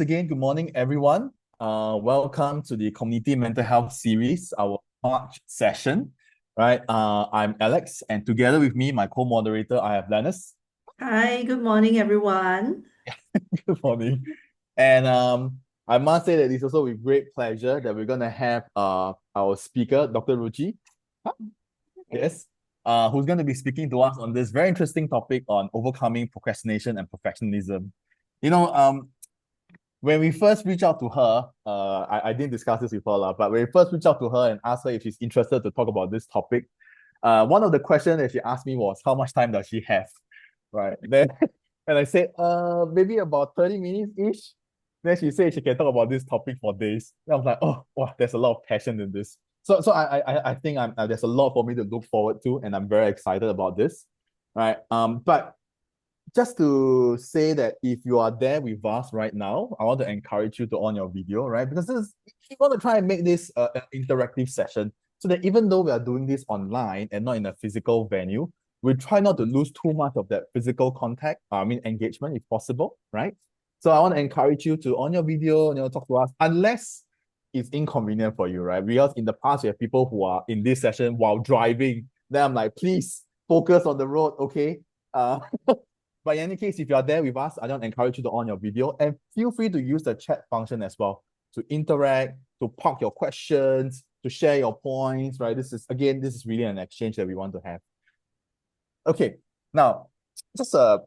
again, good morning, everyone. Welcome to the Community Mental Health series, our March session. Right. I'm Alex, and together with me, my co-moderator, I have Lanurse. Hi, good morning, everyone. Good morning. And I must say that it's also with great pleasure that we're gonna have our speaker, Dr. Ruchi. Yes. Who's going to be speaking to us on this very interesting topic on overcoming procrastination and perfectionism. You know, when we first reached out to her, I didn't discuss this with her, but when we first reached out to her and asked her if she's interested to talk about this topic, one of the questions that she asked me was, how much time does she have? Right. Then and I said, maybe about 30 minutes ish. Then she said she can talk about this topic for days. And I was like, oh, wow, there's a lot of passion in this. So I think there's a lot for me to look forward to, and I'm very excited about this. Right. But just to say that if you are there with us right now, I want to encourage you to on your video, right? Because we want to try and make this an interactive session so that even though we are doing this online and not in a physical venue, we try not to lose too much of that physical contact, engagement if possible, right? So I want to encourage you to on your video, talk to us, unless it's inconvenient for you, right? Because in the past, we have people who are in this session while driving. Then I'm like, please focus on the road, okay? But in any case, if you are there with us, I don't encourage you to on your video, and feel free to use the chat function as well to interact, to park your questions, to share your points, right? This is really an exchange that we want to have. Okay, now just a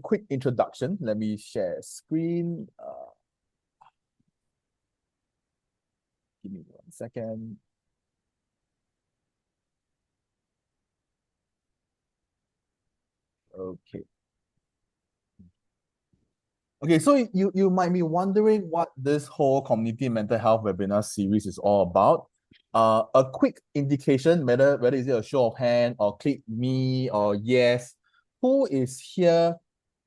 quick introduction. Let me share screen. Give me 1 second. Okay. Okay, so you might be wondering what this whole community mental health webinar series is all about. A quick indication, whether is it a show of hand or click me or yes, who is here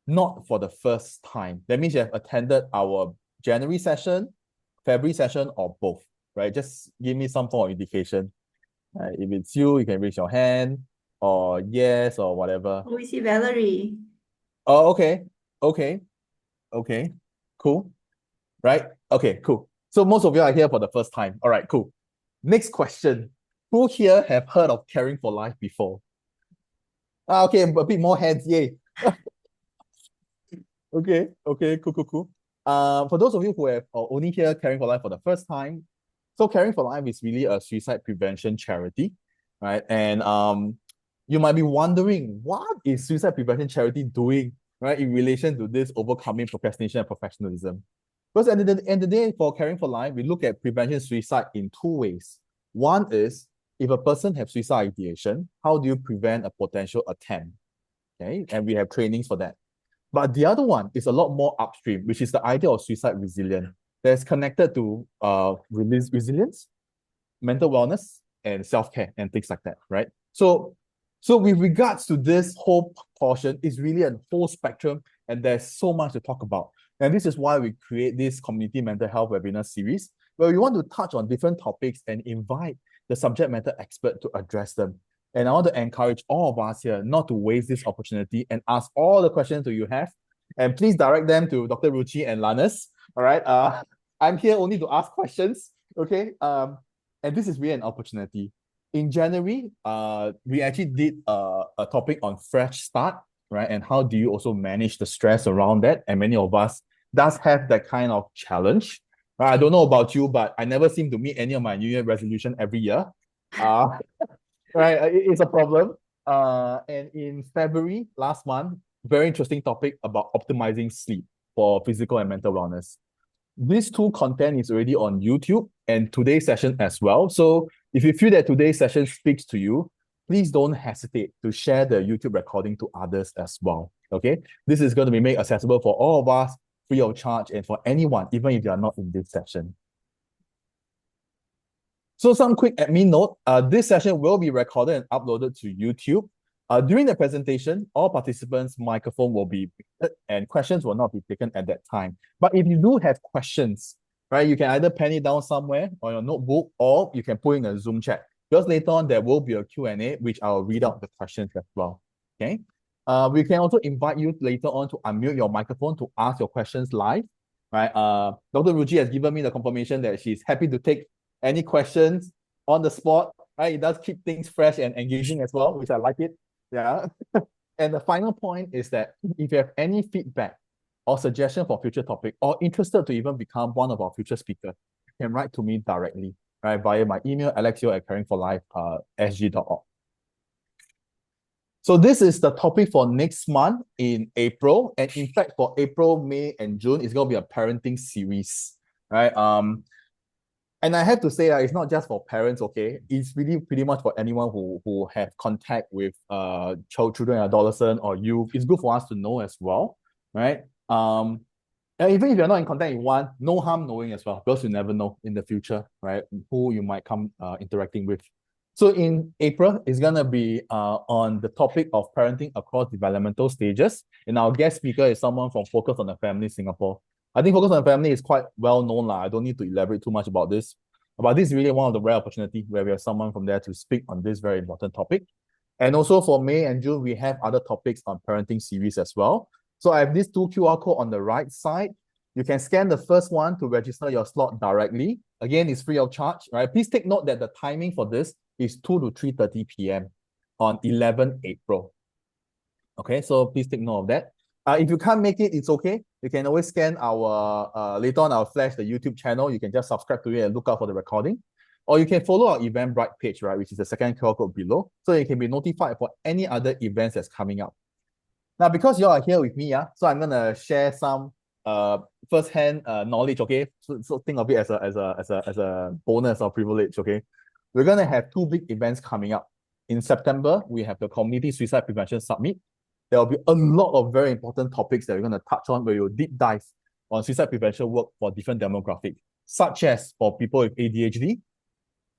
not for the first time? That means you have attended our January session, February session, or both, right? Just give me some form of indication. If it's you, you can raise your hand or yes or whatever. Oh, we see Valerie. Oh, okay. Okay. Okay, cool. Right? Okay, cool. So most of you are here for the first time. All right, cool. Next question. Who here have heard of Caring for Life before? Okay, a bit more hands, yay. Okay, cool. For those of you who have only here Caring for Life for the first time, so Caring for Life is really a suicide prevention charity, right? And you might be wondering, what is suicide prevention charity doing, right, in relation to this overcoming procrastination and perfectionism? Because at the end of the day, for Caring for Life, we look at prevention suicide in two ways. One is, if a person has suicide ideation, how do you prevent a potential attempt? Okay, and we have trainings for that. But the other one is a lot more upstream, which is the idea of suicide resilience that's connected to resilience, mental wellness, and self-care and things like that, right? So with regards to this whole portion, it's really a whole spectrum, and there's so much to talk about. And this is why we create this community mental health webinar series, where we want to touch on different topics and invite the subject matter expert to address them. And I want to encourage all of us here not to waste this opportunity and ask all the questions that you have. And please direct them to Dr. Ruchi and Lanurse. All right. I'm here only to ask questions. Okay. And this is really an opportunity. In January, we actually did a topic on fresh start, right? And how do you also manage the stress around that? And many of us does have that kind of challenge. I don't know about you, but I never seem to meet any of my New Year resolution every year. Right, it's a problem. And in February last month, very interesting topic about optimizing sleep for physical and mental wellness. This two content is already on YouTube and today's session as well. So if you feel that today's session speaks to you, please don't hesitate to share the YouTube recording to others as well. Okay, this is going to be made accessible for all of us free of charge and for anyone, even if you are not in this session. So some quick admin note, this session will be recorded and uploaded to YouTube. During the presentation, all participants' microphone will be muted and questions will not be taken at that time. But if you do have questions, right, you can either pen it down somewhere on your notebook or you can put in a Zoom chat. Because later on, there will be a Q&A, which I'll read out the questions as well, okay? We can also invite you later on to unmute your microphone to ask your questions live. right? Dr. Ruchi has given me the confirmation that she's happy to take any questions on the spot, right? It does keep things fresh and engaging as well, which I like it. Yeah. And the final point is that if you have any feedback or suggestion for future topic or interested to even become one of our future speakers, you can write to me directly, right? Via my email, alexio@caringforlife.sg.org. So this is the topic for next month in April. And in fact, for April, May, and June, it's going to be a parenting series, right? And I have to say that it's not just for parents, okay? It's really pretty much for anyone who have contact with children, adolescent, or youth. It's good for us to know as well, right? And even if you're not in contact with one, no harm knowing as well, because you never know in the future, right? Who you might come interacting with. So in April, it's gonna be on the topic of parenting across developmental stages. And our guest speaker is someone from Focus on the Family Singapore. I think Focus on the Family is quite well known. I don't need to elaborate too much about this. But this is really one of the rare opportunities where we have someone from there to speak on this very important topic. And also for May and June, we have other topics on parenting series as well. So I have these two QR code on the right side. You can scan the first one to register your slot directly. Again, it's free of charge, right? Please take note that the timing for this is 2 to 3:30 p.m. on 11 April. Okay, so please take note of that. If you can't make it, it's okay. You can always scan our, later on I'll flash the YouTube channel. You can just subscribe to it and look out for the recording. Or you can follow our Eventbrite page, right, which is the second QR code below. So you can be notified for any other events that's coming up. Now, because you all are here with me, so I'm going to share some first-hand knowledge, okay? So think of it as a bonus or privilege, okay? We're going to have two big events coming up. In September, we have the Community Suicide Prevention Summit. There will be a lot of very important topics that we're going to touch on where you'll deep dive on suicide prevention work for different demographics, such as for people with ADHD,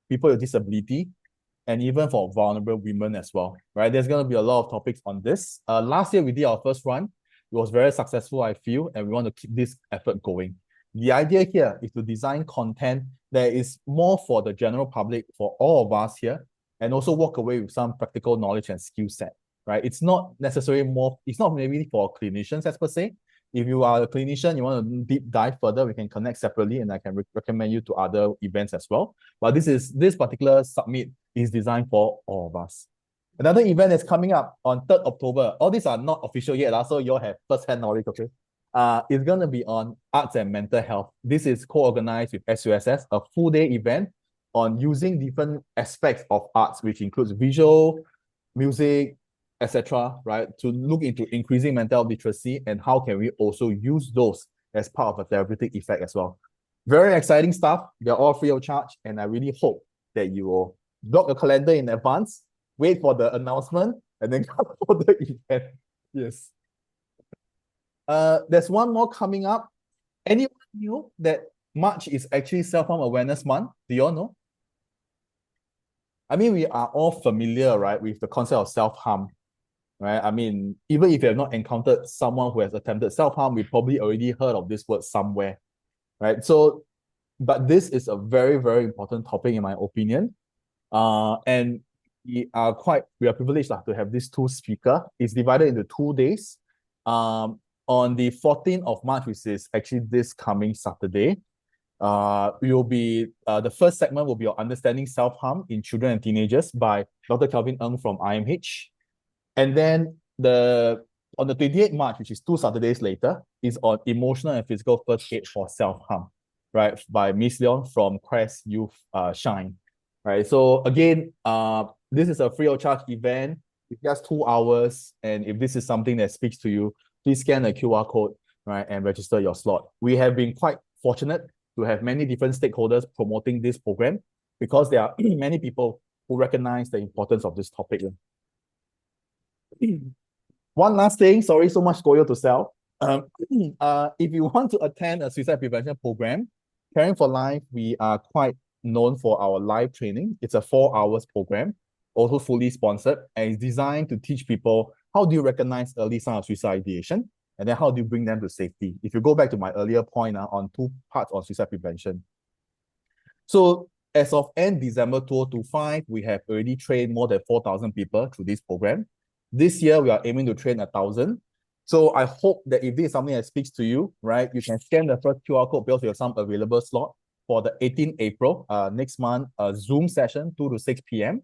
people with disability, and even for vulnerable women as well, right? There's going to be a lot of topics on this. Last year, we did our first run. It was very successful, I feel, and we want to keep this effort going. The idea here is to design content that is more for the general public, for all of us here, and also walk away with some practical knowledge and skill set, right? It's not necessarily more, it's not maybe for clinicians as per se. If you are a clinician, you want to deep dive further, we can connect separately and I can recommend you to other events as well. But this particular summit is designed for all of us. Another event that's coming up on 3rd October. All these are not official yet, so you all have first-hand knowledge, okay? It's going to be on arts and mental health. This is co-organized with SUSS, a full-day event on using different aspects of arts, which includes visual, music, etc., right, to look into increasing mental health literacy and how can we also use those as part of a therapeutic effect as well. Very exciting stuff. They're all free of charge, and I really hope that you will block your calendar in advance, wait for the announcement, and then come for the event. Yes. There's one more coming up. Anyone knew that March is actually Self-Harm Awareness Month? Do you all know? I mean, we are all familiar, right, with the concept of self-harm, right? I mean, even if you have not encountered someone who has attempted self-harm, we probably already heard of this word somewhere, right? So, but this is a very, very important topic in my opinion. And we are privileged to have these two speakers. It's divided into 2 days. On the 14th of March, which is actually this coming Saturday, will be the first segment will be on understanding self-harm in children and teenagers by Dr. Kelvin Ng from IMH. And then on the 28th March, which is 2 Saturdays later, is on emotional and physical first aid for self-harm, right, by Miss Leon from Crest Youth Shine. Right. So again, this is a free of charge event. It's just 2 hours. And if this is something that speaks to you, please scan the QR code, right, and register your slot. We have been quite fortunate to have many different stakeholders promoting this program because there are many people who recognize the importance of this topic. One last thing, sorry, so much Goyo to sell. If you want to attend a suicide prevention program, Caring for Life, we are quite known for our live training. It's a 4 hours program, also fully sponsored, and it's designed to teach people how do you recognize early signs of suicide ideation, and then how do you bring them to safety. If you go back to my earlier point on 2 parts on suicide prevention. So as of end December 2025, we have already trained more than 4,000 people through this program. This year, we are aiming to train 1,000. So I hope that if this is something that speaks to you, right, you can scan the first QR code because we have some available slot for the 18th April, next month, Zoom session, 2 to 6 p.m.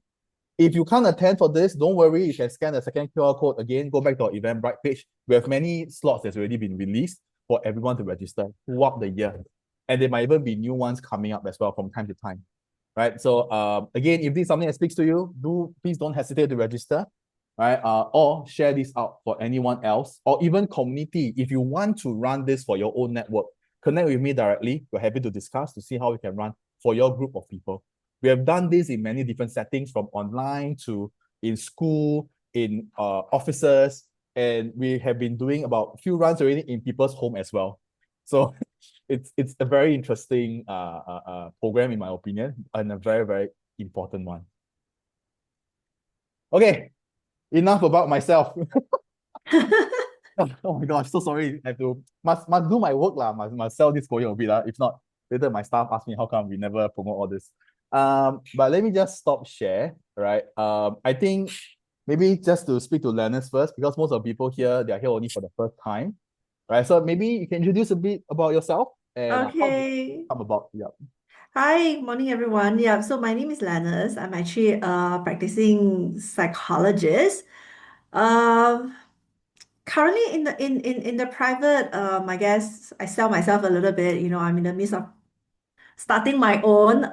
If you can't attend for this, don't worry. You can scan the second QR code again, go back to our Eventbrite page. We have many slots that's already been released for everyone to register throughout the year. And there might even be new ones coming up as well from time to time. Right. So again, if this is something that speaks to you, please don't hesitate to register. Right. Or share this out for anyone else, or even community. If you want to run this for your own network, connect with me directly. We're happy to discuss to see how we can run for your group of people. We have done this in many different settings, from online to in school, in offices, and we have been doing about a few runs already in people's home as well. So it's a very interesting program in my opinion, and a very, very important one. Okay, enough about myself. Oh my gosh, so sorry. I have to must do my work lah. Must sell this for you a bit lah. If not, later my staff ask me how come we never promote all this. But let me just stop share, right? I think maybe just to speak to learners first, because most of the people here, they are here only for the first time, right? So maybe you can introduce a bit about yourself and how did you Okay. come about. Yeah. Hi, morning everyone. Yeah, so my name is Lanurse. I'm actually a practicing psychologist. Um, Currently in the private, I guess I sell myself a little bit. I'm in the midst of starting my own.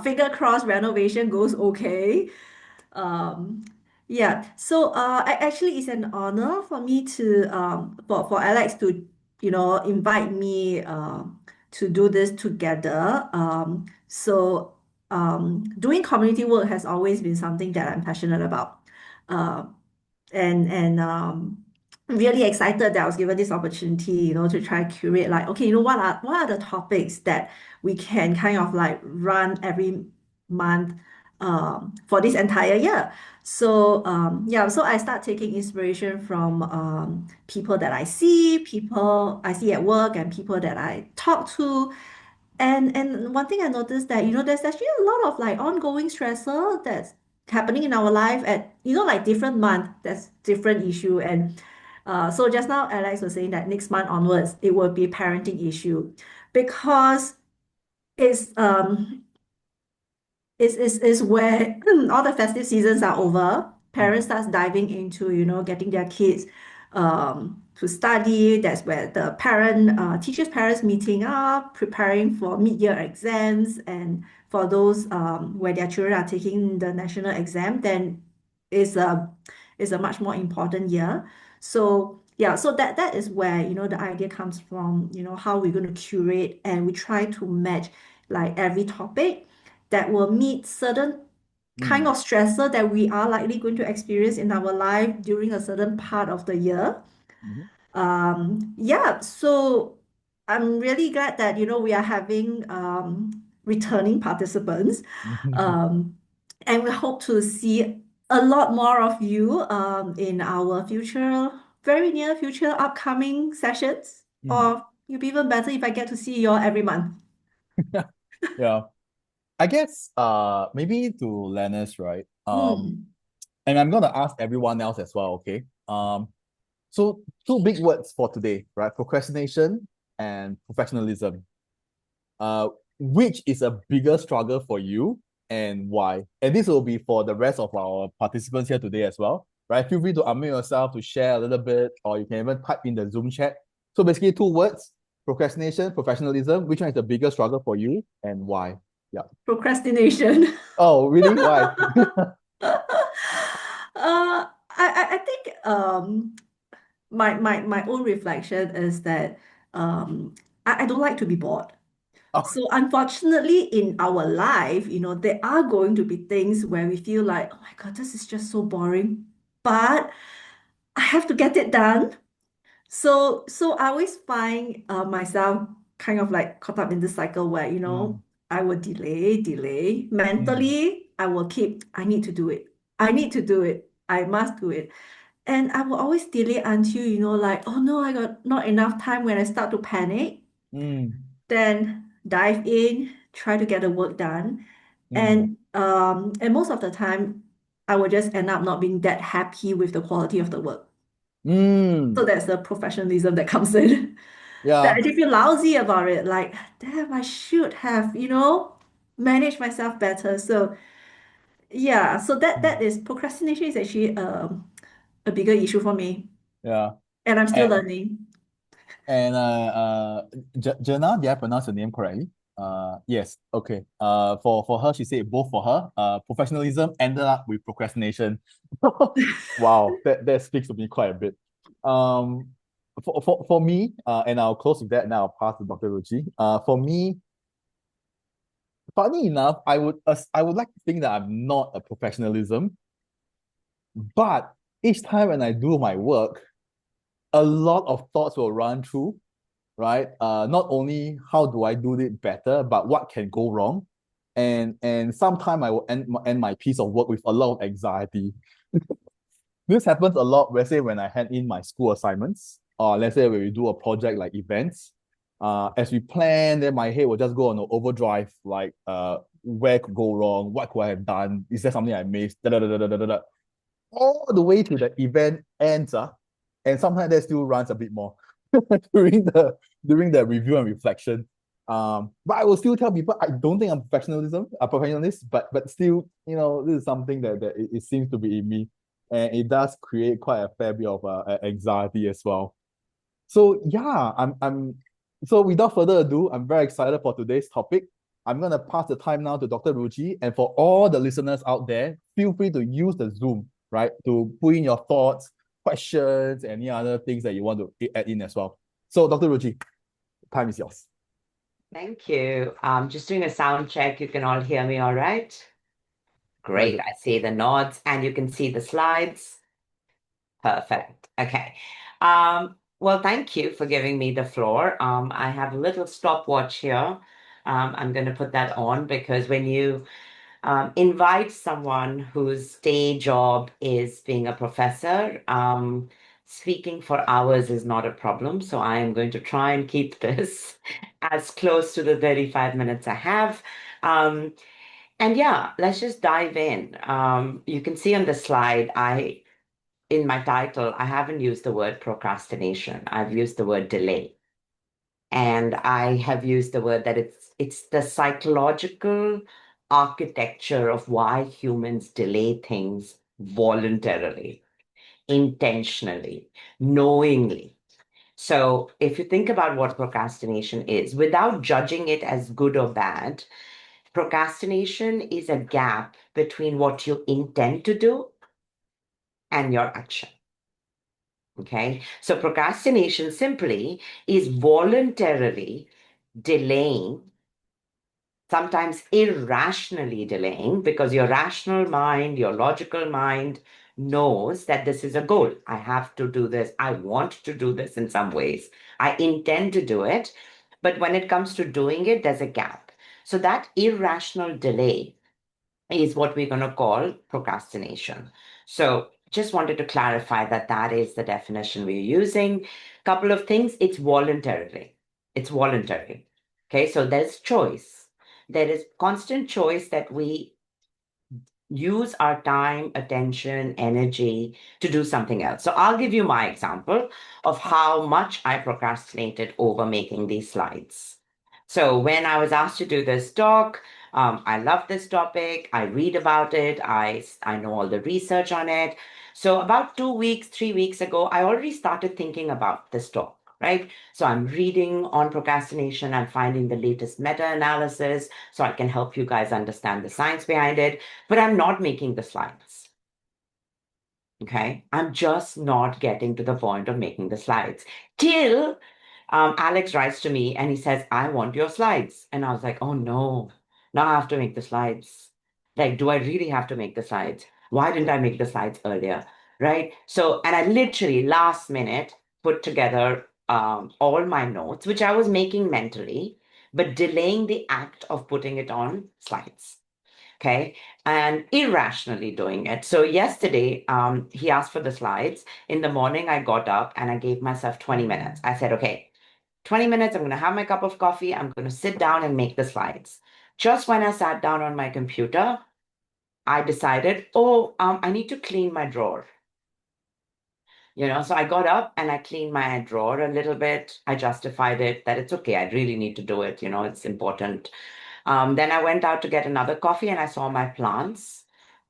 Finger crossed renovation goes okay. Um, yeah, so actually, it's an honor for me to for Alex to invite me to do this together. Doing community work has always been something that I'm passionate about. Uh, and really excited that I was given this opportunity, to try curate like, okay, what are the topics that we can kind of like run every month for this entire year. So I start taking inspiration from people that I see, people I see at work, and people that I talk to. And one thing I noticed that, there's actually a lot of like ongoing stressor that's happening in our life at, like different month, that's different issue. And so just now Alex was saying that next month onwards, it will be parenting issue because it's is where all the festive seasons are over. Parents Mm, starts diving into, getting their kids to study. That's where the teachers parents meeting up, preparing for mid-year exams, and for those where their children are taking the national exam, then is a is a much more important year. So yeah, so that is where, the idea comes from, how we're going to curate, and we try to match like every topic that will meet certain kind mm, of stressor that we are likely going to experience in our life during a certain part of the year. mhm, Yeah, so I'm really glad that, we are having returning participants. mhm, Um, and we hope to see a lot more of you in our very near future upcoming sessions. mm. Or it'll be even better if I get to see you all every month. Yeah. I guess maybe to learners, right? Mm. And I'm gonna ask everyone else as well, okay? So two big words for today, right? Procrastination and professionalism. Which is a bigger struggle for you and why? And this will be for the rest of our participants here today as well, right? Feel free to unmute yourself to share a little bit, or you can even type in the Zoom chat. So basically, two words: procrastination, professionalism. Which one is the bigger struggle for you and why? Yeah. Procrastination. Oh, really? Why? I think my own reflection is that I don't like to be bored. Oh, So unfortunately, in our life, there are going to be things where we feel like, oh my God, this is just so boring, but I have to get it done. So I always find myself kind of like caught up in this cycle where, mm, I will delay. mm, Mentally, I will keep, I need to do it. I need to do it. I must do it. And I will always delay until, like, oh no, I got not enough time. When I start to panic, mm, then dive in, try to get the work done. mm, And most of the time, I will just end up not being that happy with the quality of the work. So Mm, that's the professionalism that comes in. That I yeah, just feel lousy about it. Like, damn, I should have, managed myself better. So yeah, so that is procrastination is actually a bigger issue for me. yeah. And I'm still And, learning. Jenna, did I pronounce your name correctly? Yes. Okay. For her, she said both for her. Professionalism ended up with procrastination. Wow, that speaks to me quite a bit. Um, for me, and I'll close with that. Now I'll pass to Dr. Ruchi. For me, funny enough, I would like to think that I'm not a professionalism, but each time when I do my work, a lot of thoughts will run through, right? Not only how do I do it better, but what can go wrong. And sometimes I will end my piece of work with a lot of anxiety. This happens a lot, let's say when I hand in my school assignments, or let's say when we do a project like events. As we plan, then my head will just go on an overdrive, like where could go wrong, what could I have done, is there something I missed, da, da, da, da, da, da, da. All the way to the event ends, and sometimes that still runs a bit more during the review and reflection. But I will still tell people I don't think I'm a professionalist, but still, this is something that it seems to be in me, and it does create quite a fair bit of anxiety as well. So yeah, so without further ado, I'm very excited for today's topic. I'm gonna pass the time now to Dr. Ruchi, and for all the listeners out there, feel free to use the Zoom, right, to put in your thoughts, questions, any other things that you want to add in as well. So, Dr. Ruchi, time is yours. Thank you. Just doing a sound check. You can all hear me all right? Very Great. good. I see the nods and you can see the slides. Perfect. Okay. Well, thank you for giving me the floor. I have a little stopwatch here. I'm going to put that on because when you invite someone whose day job is being a professor, speaking for hours is not a problem. So I am going to try and keep this as close to the 35 minutes I have. And yeah, let's just dive in. You can see on the slide, in my title, I haven't used the word procrastination. I've used the word delay. And I have used the word that it's the psychological architecture of why humans delay things voluntarily, intentionally, knowingly. So if you think about what procrastination is, without judging it as good or bad, procrastination is a gap between what you intend to do and your action. Okay. So procrastination simply is voluntarily delaying, sometimes irrationally delaying, because your rational mind, your logical mind knows that this is a goal. I have to do this. I want to do this in some ways. I intend to do it. But when it comes to doing it, there's a gap. So that irrational delay is what we're going to call procrastination. So just wanted to clarify that that is the definition we're using. Couple of things, it's voluntarily. It's voluntary. Okay, so there's choice. There is constant choice that we use our time, attention, energy to do something else. So I'll give you my example of how much I procrastinated over making these slides. So when I was asked to do this talk, I love this topic. I read about it. I know all the research on it. So about 2 weeks, 3 weeks ago, I already started thinking about this talk, right? So I'm reading on procrastination. I'm finding the latest meta-analysis so I can help you guys understand the science behind it, but I'm not making the slides. Okay. I'm just not getting to the point of making the slides till Alex writes to me and he says, I want your slides. And I was like, oh no, now I have to make the slides. Like, do I really have to make the slides? Why didn't I make the slides earlier? Right. So, and I literally last minute put together all my notes, which I was making mentally, but delaying the act of putting it on slides. Okay, and irrationally doing it. So yesterday, he asked for the slides. In the morning, I got up and I gave myself 20 minutes. I said, okay, 20 minutes, I'm going to have my cup of coffee. I'm going to sit down and make the slides. Just when I sat down on my computer, I decided, oh, I need to clean my drawer. So I got up and I cleaned my drawer a little bit. I justified it that it's okay. I really need to do it. It's important. Then I went out to get another coffee and I saw my plants.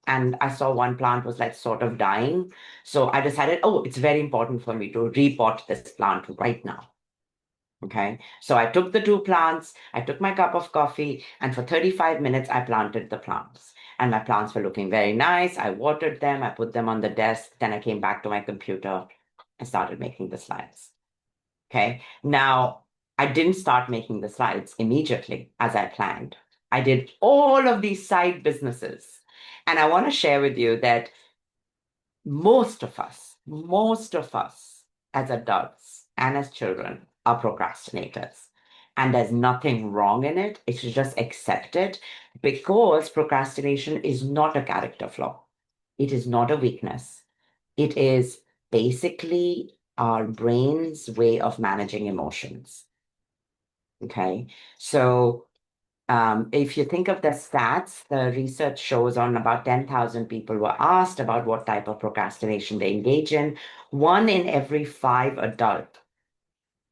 And I saw one plant was like sort of dying. So I decided, oh, it's very important for me to repot this plant right now. Okay. So I took the two plants, I took my cup of coffee, and for 35 minutes, I planted the plants. And my plants were looking very nice. I watered them, I put them on the desk. Then I came back to my computer and started making the slides. Okay. Now, I didn't start making the slides immediately as I planned. I did all of these side businesses. And I want to share with you that most of us as adults and as children are procrastinators. And there's nothing wrong in it. It's just accepted because procrastination is not a character flaw. It is not a weakness. It is basically our brain's way of managing emotions. Okay. So if you think of the stats, the research shows on about 10,000 people were asked about what type of procrastination they engage in. 1 in every 5 adults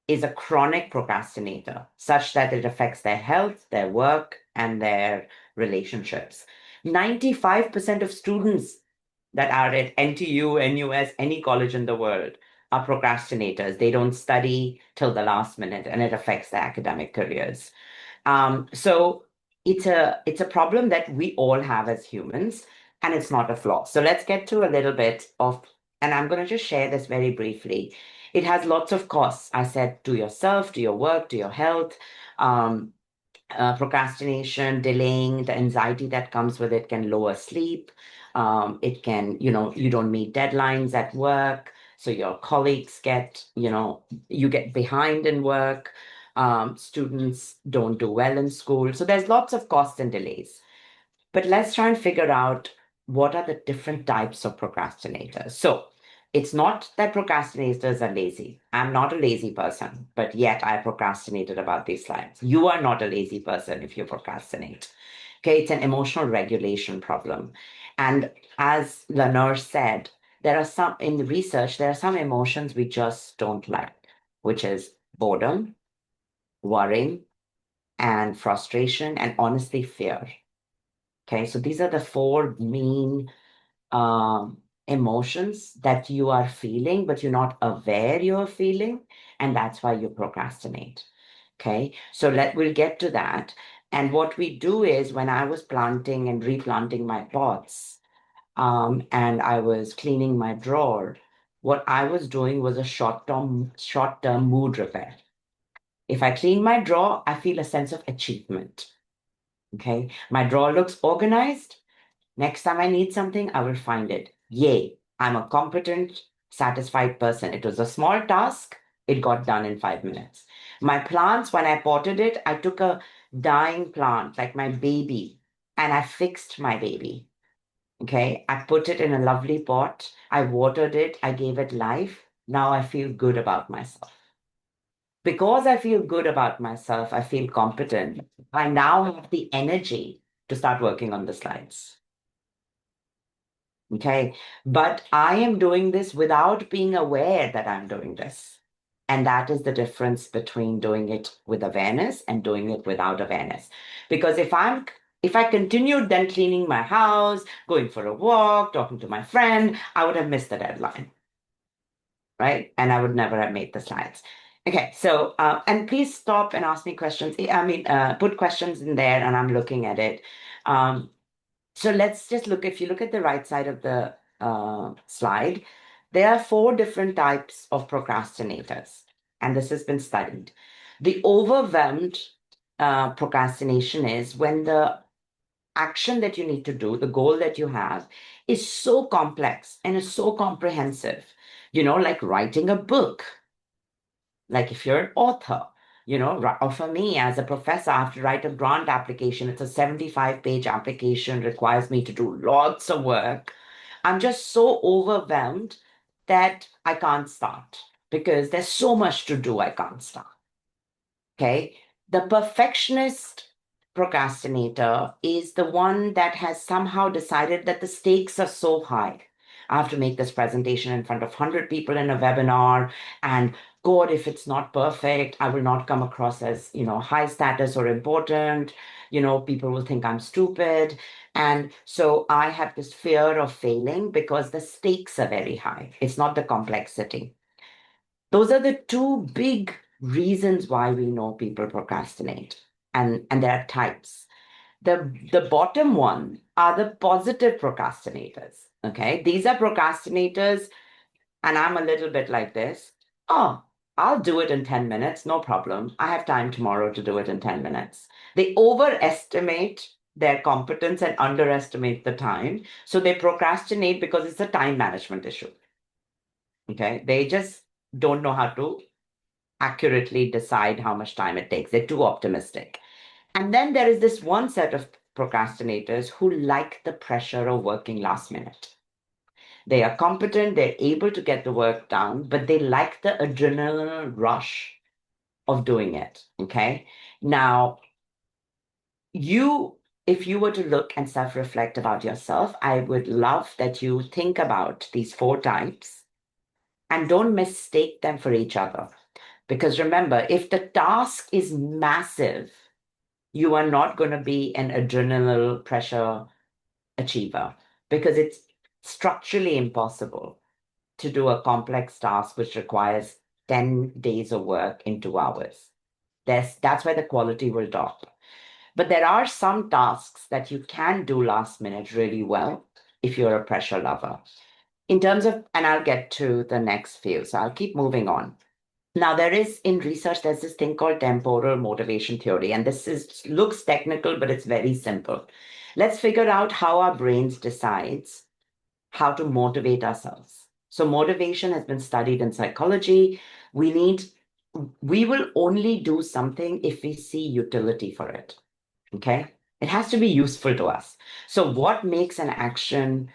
is a chronic procrastinator, such that it affects their health, their work, and their relationships. 95% of students that are at NTU, NUS, any college in the world are procrastinators. They don't study till the last minute, and it affects their academic careers. So it's a problem that we all have as humans, and it's not a flaw. So let's get to a little bit of, and I'm going to just share this very briefly. It has lots of costs. I said to yourself, to your work, to your health. Procrastination, delaying, the anxiety that comes with it can lower sleep. It can, you don't meet deadlines at work. So your colleagues you get behind in work. Students don't do well in school. So there's lots of costs and delays. But let's try and figure out what are the different types of procrastinators. So it's not that procrastinators are lazy. I'm not a lazy person, but yet I procrastinated about these slides. You are not a lazy person if you procrastinate. Okay, it's an emotional regulation problem. And as Lanurse said, in the research, there are some emotions we just don't like, which is boredom, worrying, and frustration, and honestly, fear. Okay, so these are the 4 main emotions that you are feeling, but you're not aware you're feeling, and that's why you procrastinate. Okay, so we'll get to that. And what we do is, when I was planting and replanting my pots, and I was cleaning my drawer, what I was doing was a short-term mood repair. If I clean my drawer, I feel a sense of achievement. Okay, my drawer looks organized. Next time I need something, I will find it. Yay, I'm a competent, satisfied person. It was a small task. It got done in 5 minutes. My plants, when I potted it, I took a dying plant, like my baby, and I fixed my baby. Okay, I put it in a lovely pot. I watered it. I gave it life. Now I feel good about myself. Because I feel good about myself, I feel competent. I now have the energy to start working on the slides. Okay. But I am doing this without being aware that I'm doing this. And that is the difference between doing it with awareness and doing it without awareness. Because if I continued then cleaning my house, going for a walk, talking to my friend, I would have missed the deadline. Right? And I would never have made the slides. Okay, so, and please stop and ask me questions. I mean, put questions in there and I'm looking at it. So let's just look, if you look at the right side of the slide, there are 4 different types of procrastinators, and this has been studied. The overwhelmed procrastination is when the action that you need to do, the goal that you have, is so complex and is so comprehensive, like writing a book. Like if you're an author, or for me as a professor, I have to write a grant application. It's a 75-page application, requires me to do lots of work. I'm just so overwhelmed that I can't start because there's so much to do, I can't start. Okay. The perfectionist procrastinator is the one that has somehow decided that the stakes are so high. I have to make this presentation in front of 100 people in a webinar. And God, if it's not perfect, I will not come across as, high status or important. People will think I'm stupid. And so I have this fear of failing because the stakes are very high. It's not the complexity. Those are the two big reasons why we know people procrastinate. And there are types. The bottom one are the positive procrastinators. Okay. These are procrastinators, and I'm a little bit like this. Oh, I'll do it in 10 minutes. No problem. I have time tomorrow to do it in 10 minutes. They overestimate their competence and underestimate the time. So they procrastinate because it's a time management issue. Okay. They just don't know how to accurately decide how much time it takes. They're too optimistic. And then there is this one set of procrastinators who like the pressure of working last minute. They are competent, they're able to get the work done, but they like the adrenaline rush of doing it. Okay. Now, if you were to look and self-reflect about yourself, I would love that you think about these 4 types and don't mistake them for each other. Because remember, if the task is massive, you are not going to be an adrenal pressure achiever because it's structurally impossible to do a complex task which requires 10 days of work in 2 hours. That's why the quality will drop. But there are some tasks that you can do last minute really well if you're a pressure lover. In terms of, and I'll get to the next few, so I'll keep moving on. Now, there's this thing called temporal motivation theory, and looks technical, but it's very simple. Let's figure out how our brains decides how to motivate ourselves. So motivation has been studied in psychology. We will only do something if we see utility for it. Okay? It has to be useful to us. So what makes an action?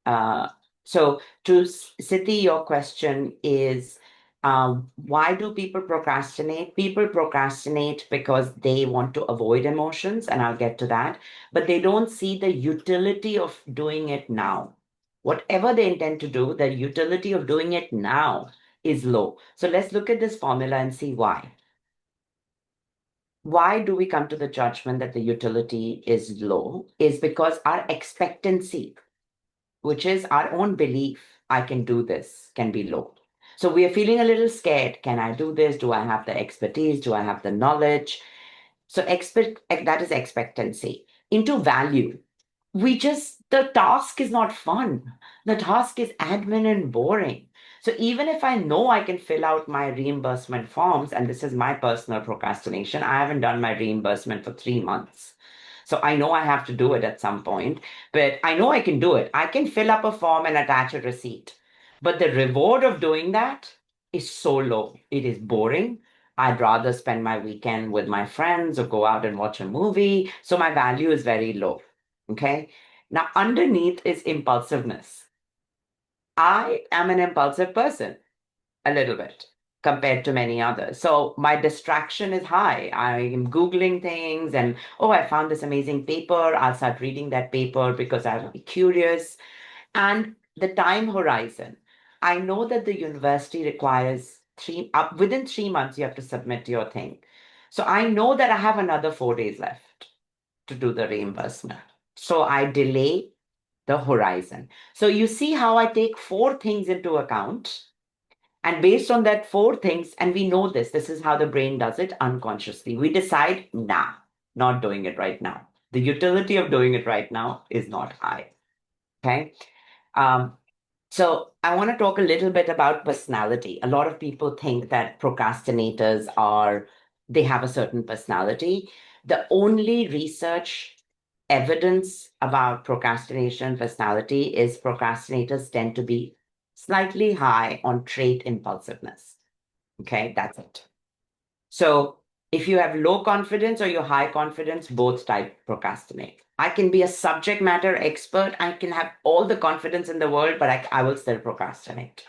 So to Siddhi, your question is, why do people procrastinate? People procrastinate because they want to avoid emotions, and I'll get to that, but they don't see the utility of doing it now. Whatever they intend to do, the utility of doing it now is low. So let's look at this formula and see why. Why do we come to the judgment that the utility is low? Is because our expectancy, which is our own belief, I can do this, can be low. So we are feeling a little scared. Can I do this? Do I have the expertise? Do I have the knowledge? So that is expectancy. Into value, the task is not fun. The task is admin and boring. So even if I know I can fill out my reimbursement forms, and this is my personal procrastination, I haven't done my reimbursement for 3 months. So I know I have to do it at some point, but I know I can do it. I can fill up a form and attach a receipt. But the reward of doing that is so low. It is boring. I'd rather spend my weekend with my friends or go out and watch a movie. So my value is very low. Okay. Now, underneath is impulsiveness. I am an impulsive person, a little bit, compared to many others. So my distraction is high. I'm Googling things and, oh, I found this amazing paper. I'll start reading that paper because I'll be curious. And the time horizon. I know that the university requires within 3 months, you have to submit your thing. So I know that I have another 4 days left to do the reimbursement. So I delay the horizon. So you see how I take 4 things into account. And based on that 4 things, and we know this is how the brain does it unconsciously. We decide, nah, not doing it right now. The utility of doing it right now is not high. Okay. So I want to talk a little bit about personality. A lot of people think that procrastinators they have a certain personality. The only research evidence about procrastination personality is procrastinators tend to be slightly high on trait impulsiveness. Okay, that's it. So if you have low confidence or you're high confidence, both type procrastinate. I can be a subject matter expert. I can have all the confidence in the world, but I will still procrastinate.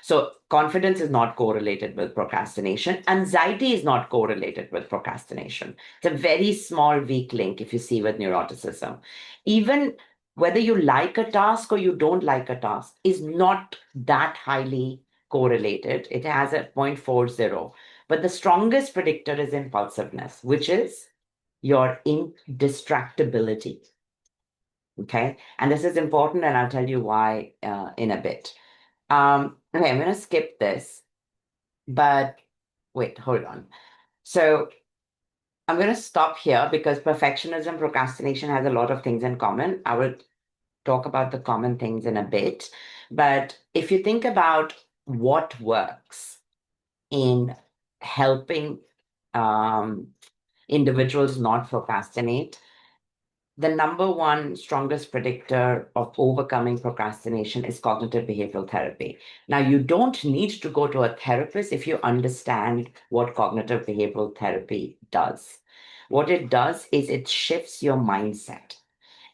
So confidence is not correlated with procrastination. Anxiety is not correlated with procrastination. It's a very small weak link if you see with neuroticism. Even whether you like a task or you don't like a task is not that highly correlated. It has a 0.40. But the strongest predictor is impulsiveness, which is your indistractability. Okay. And this is important, and I'll tell you why in a bit. Okay, I'm going to skip this, but wait, hold on. So I'm going to stop here because perfectionism, procrastination has a lot of things in common. I will talk about the common things in a bit. But if you think about what works in helping individuals not procrastinate, the number one strongest predictor of overcoming procrastination is cognitive behavioral therapy. Now, you don't need to go to a therapist if you understand what cognitive behavioral therapy does. What it does is it shifts your mindset.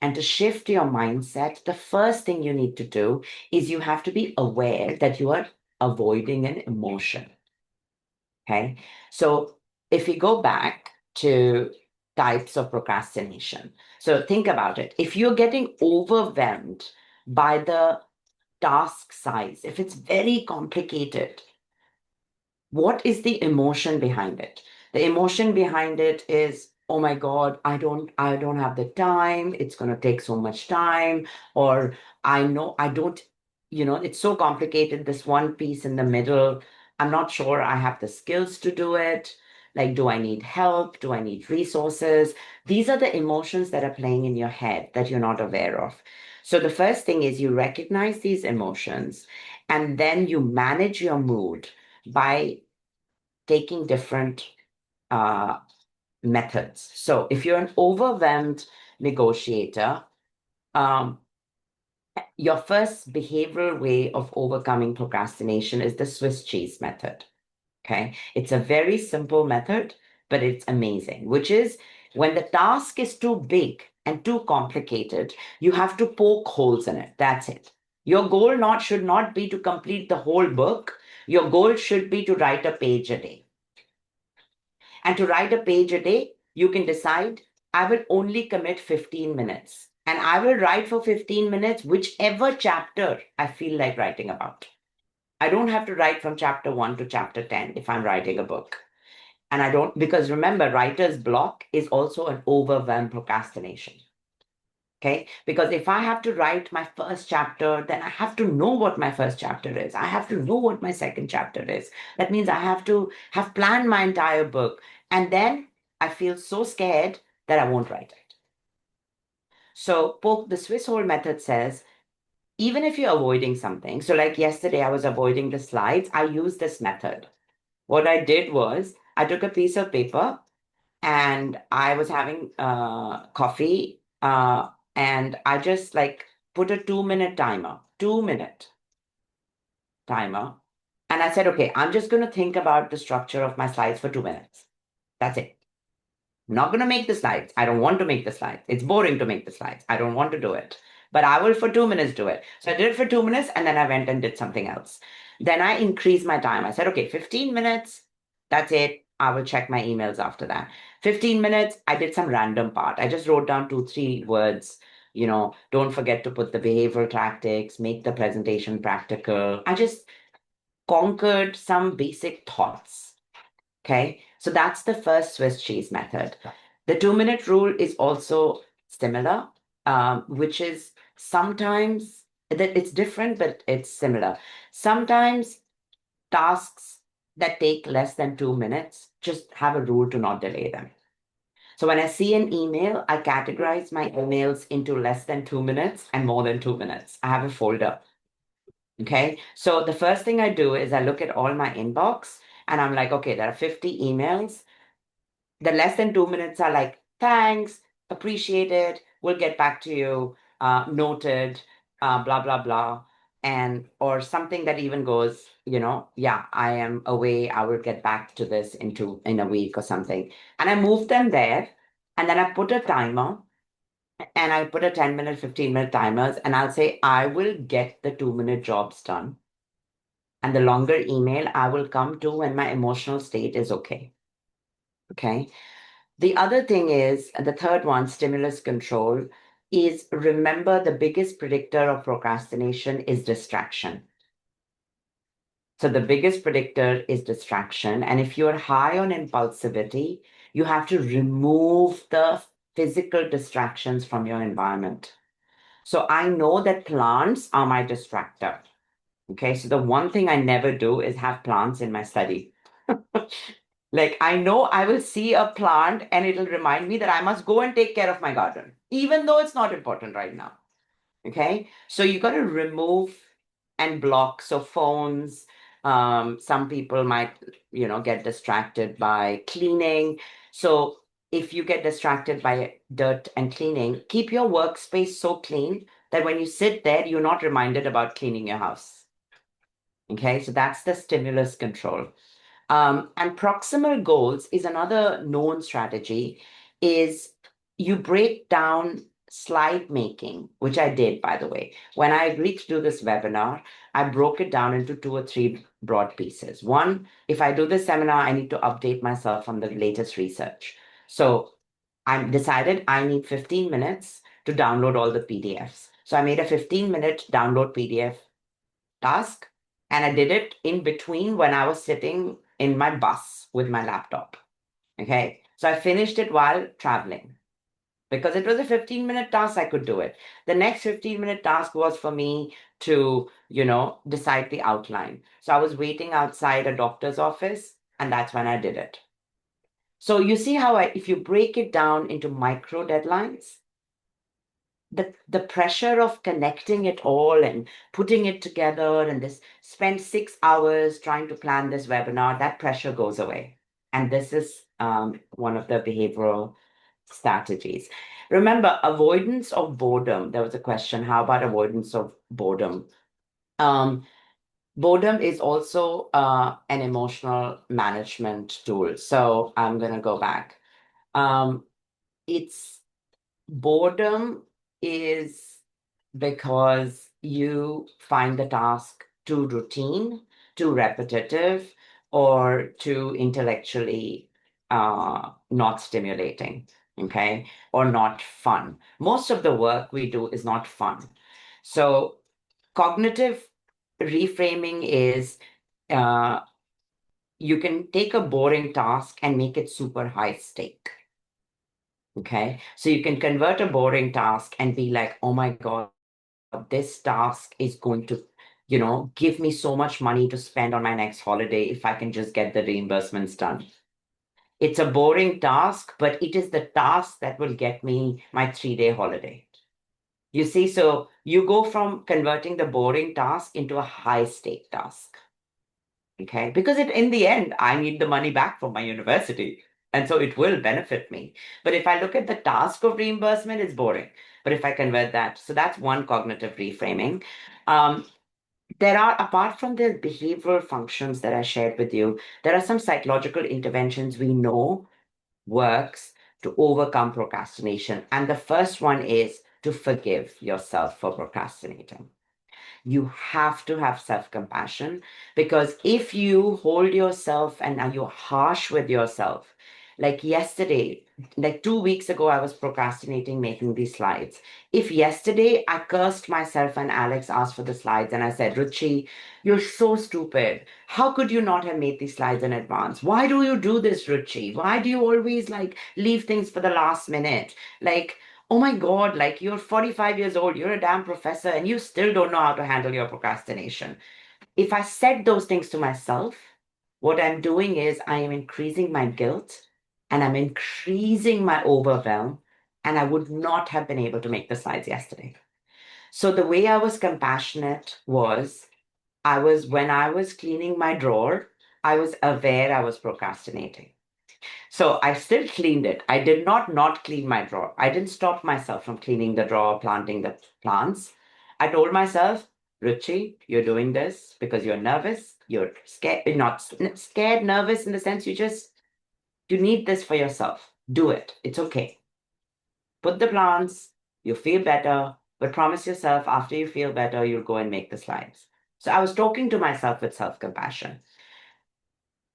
And to shift your mindset, the first thing you need to do is you have to be aware that you are avoiding an emotion. Okay. So if we go back to types of procrastination, so think about it. If you're getting overwhelmed by the task size, if it's very complicated, what is the emotion behind it? The emotion behind it is, oh my God, I don't have the time. It's going to take so much time. Or I know I don't, it's so complicated. This one piece in the middle, I'm not sure I have the skills to do it. Like, do I need help? Do I need resources? These are the emotions that are playing in your head that you're not aware of. So the first thing is you recognize these emotions, and then you manage your mood by taking different methods. So if you're an overwhelmed negotiator, your first behavioral way of overcoming procrastination is the Swiss cheese method. Okay. It's a very simple method, but it's amazing, which is when the task is too big and too complicated, you have to poke holes in it. That's it. Your goal should not be to complete the whole book. Your goal should be to write a page a day. And to write a page a day, you can decide, I will only commit 15 minutes. And I will write for 15 minutes, whichever chapter I feel like writing about. I don't have to write from chapter 1 to chapter 10 if I'm writing a book. And I don't, because remember, writer's block is also an overwhelmed procrastination. Okay. Because if I have to write my first chapter, then I have to know what my first chapter is. I have to know what my second chapter is. That means I have to have planned my entire book. And then I feel so scared that I won't write it. So the Swiss hole method says, even if you're avoiding something, so like yesterday, I was avoiding the slides, I used this method. What I did was I took a piece of paper and I was having coffee and I just like put a 2-minute timer, 2-minute timer. And I said, okay, I'm just going to think about the structure of my slides for 2 minutes. That's it. I'm not going to make the slides. I don't want to make the slides. It's boring to make the slides. I don't want to do it. But I will for 2 minutes do it. So I did it for 2 minutes and then I went and did something else. Then I increased my time. I said, okay, 15 minutes. That's it. I will check my emails after that. 15 minutes, I did some random part. I just wrote down 2-3 words. Don't forget to put the behavioral tactics, make the presentation practical. I just conquered some basic thoughts. Okay. So that's the first Swiss cheese method. The 2-minute rule is also similar, which is sometimes that it's different, but it's similar. Sometimes tasks that take less than 2 minutes, just have a rule to not delay them. So when I see an email, I categorize my emails into less than 2 minutes and more than 2 minutes. I have a folder. Okay. So the first thing I do is I look at all my inbox and I'm like, okay, there are 50 emails. The less than 2 minutes are like, thanks, appreciate it, we'll get back to you, noted, blah, blah, blah. Or something that even goes, yeah, I am away, I will get back to this in a week or something. And I move them there, and then I put a timer, and I put a 10-minute, 15-minute timers, and I'll say, I will get the 2-minute jobs done. And the longer email I will come to when my emotional state is okay. Okay. The other thing is, and the third one, stimulus control. is remember the biggest predictor of procrastination is distraction. So the biggest predictor is distraction. And if you're high on impulsivity, you have to remove the physical distractions from your environment. So I know that plants are my distractor. Okay, so the one thing I never do is have plants in my study. Like I know I will see a plant and it'll remind me that I must go and take care of my garden, even though it's not important right now. Okay, so you got to remove and block. So phones, some people might, get distracted by cleaning. So if you get distracted by dirt and cleaning, keep your workspace so clean that when you sit there, you're not reminded about cleaning your house. Okay, so that's the stimulus control. And proximal goals is another known strategy, is you break down slide making, which I did, by the way. When I agreed to do this webinar, I broke it down into 2 or 3 broad pieces. One, if I do this seminar, I need to update myself on the latest research. So I decided I need 15 minutes to download all the PDFs. So I made a 15-minute download PDF task. And I did it in between when I was sitting in my bus with my laptop. Okay. So I finished it while traveling. Because it was a 15-minute task, I could do it. The next 15-minute task was for me to, decide the outline. So I was waiting outside a doctor's office, and that's when I did it. So you see how if you break it down into micro deadlines, the pressure of connecting it all and putting it together and this spend 6 hours trying to plan this webinar, that pressure goes away. And this is one of the behavioral strategies. Remember, avoidance of boredom. There was a question, how about avoidance of boredom? Boredom is also an emotional management tool. So I'm going to go back. It's boredom is because you find the task too routine, too repetitive, or too intellectually not stimulating, okay, or not fun. Most of the work we do is not fun. So cognitive reframing is you can take a boring task and make it super high stake. Okay, so you can convert a boring task and be like, oh my God, this task is going to, give me so much money to spend on my next holiday if I can just get the reimbursements done. It's a boring task, but it is the task that will get me my 3-day holiday. You see, so you go from converting the boring task into a high stake task. Okay, because in the end, I need the money back from my university. And so it will benefit me. But if I look at the task of reimbursement, it's boring. But if I convert that, so that's one cognitive reframing. There are, apart from the behavioral functions that I shared with you, there are some psychological interventions we know works to overcome procrastination. And the first one is to forgive yourself for procrastinating. You have to have self-compassion, because if you hold yourself and you're harsh with yourself, like yesterday, like 2 weeks ago, I was procrastinating making these slides. If yesterday I cursed myself and Alex asked for the slides and I said, Ruchi, you're so stupid. How could you not have made these slides in advance? Why do you do this, Ruchi? Why do you always leave things for the last minute? Oh my God, you're 45 years old, you're a damn professor, and you still don't know how to handle your procrastination. If I said those things to myself, what I'm doing is I am increasing my guilt and I'm increasing my overwhelm, and I would not have been able to make the slides yesterday. So the way I was compassionate was, when I was cleaning my drawer, I was aware I was procrastinating. So I still cleaned it. I did not clean my drawer. I didn't stop myself from cleaning the drawer, planting the plants. I told myself, Ruchi, you're doing this because you're nervous. You're scared, not scared, nervous in the sense you need this for yourself. Do it. It's okay. Put the plants, you feel better, but promise yourself after you feel better, you'll go and make the slides. So I was talking to myself with self-compassion.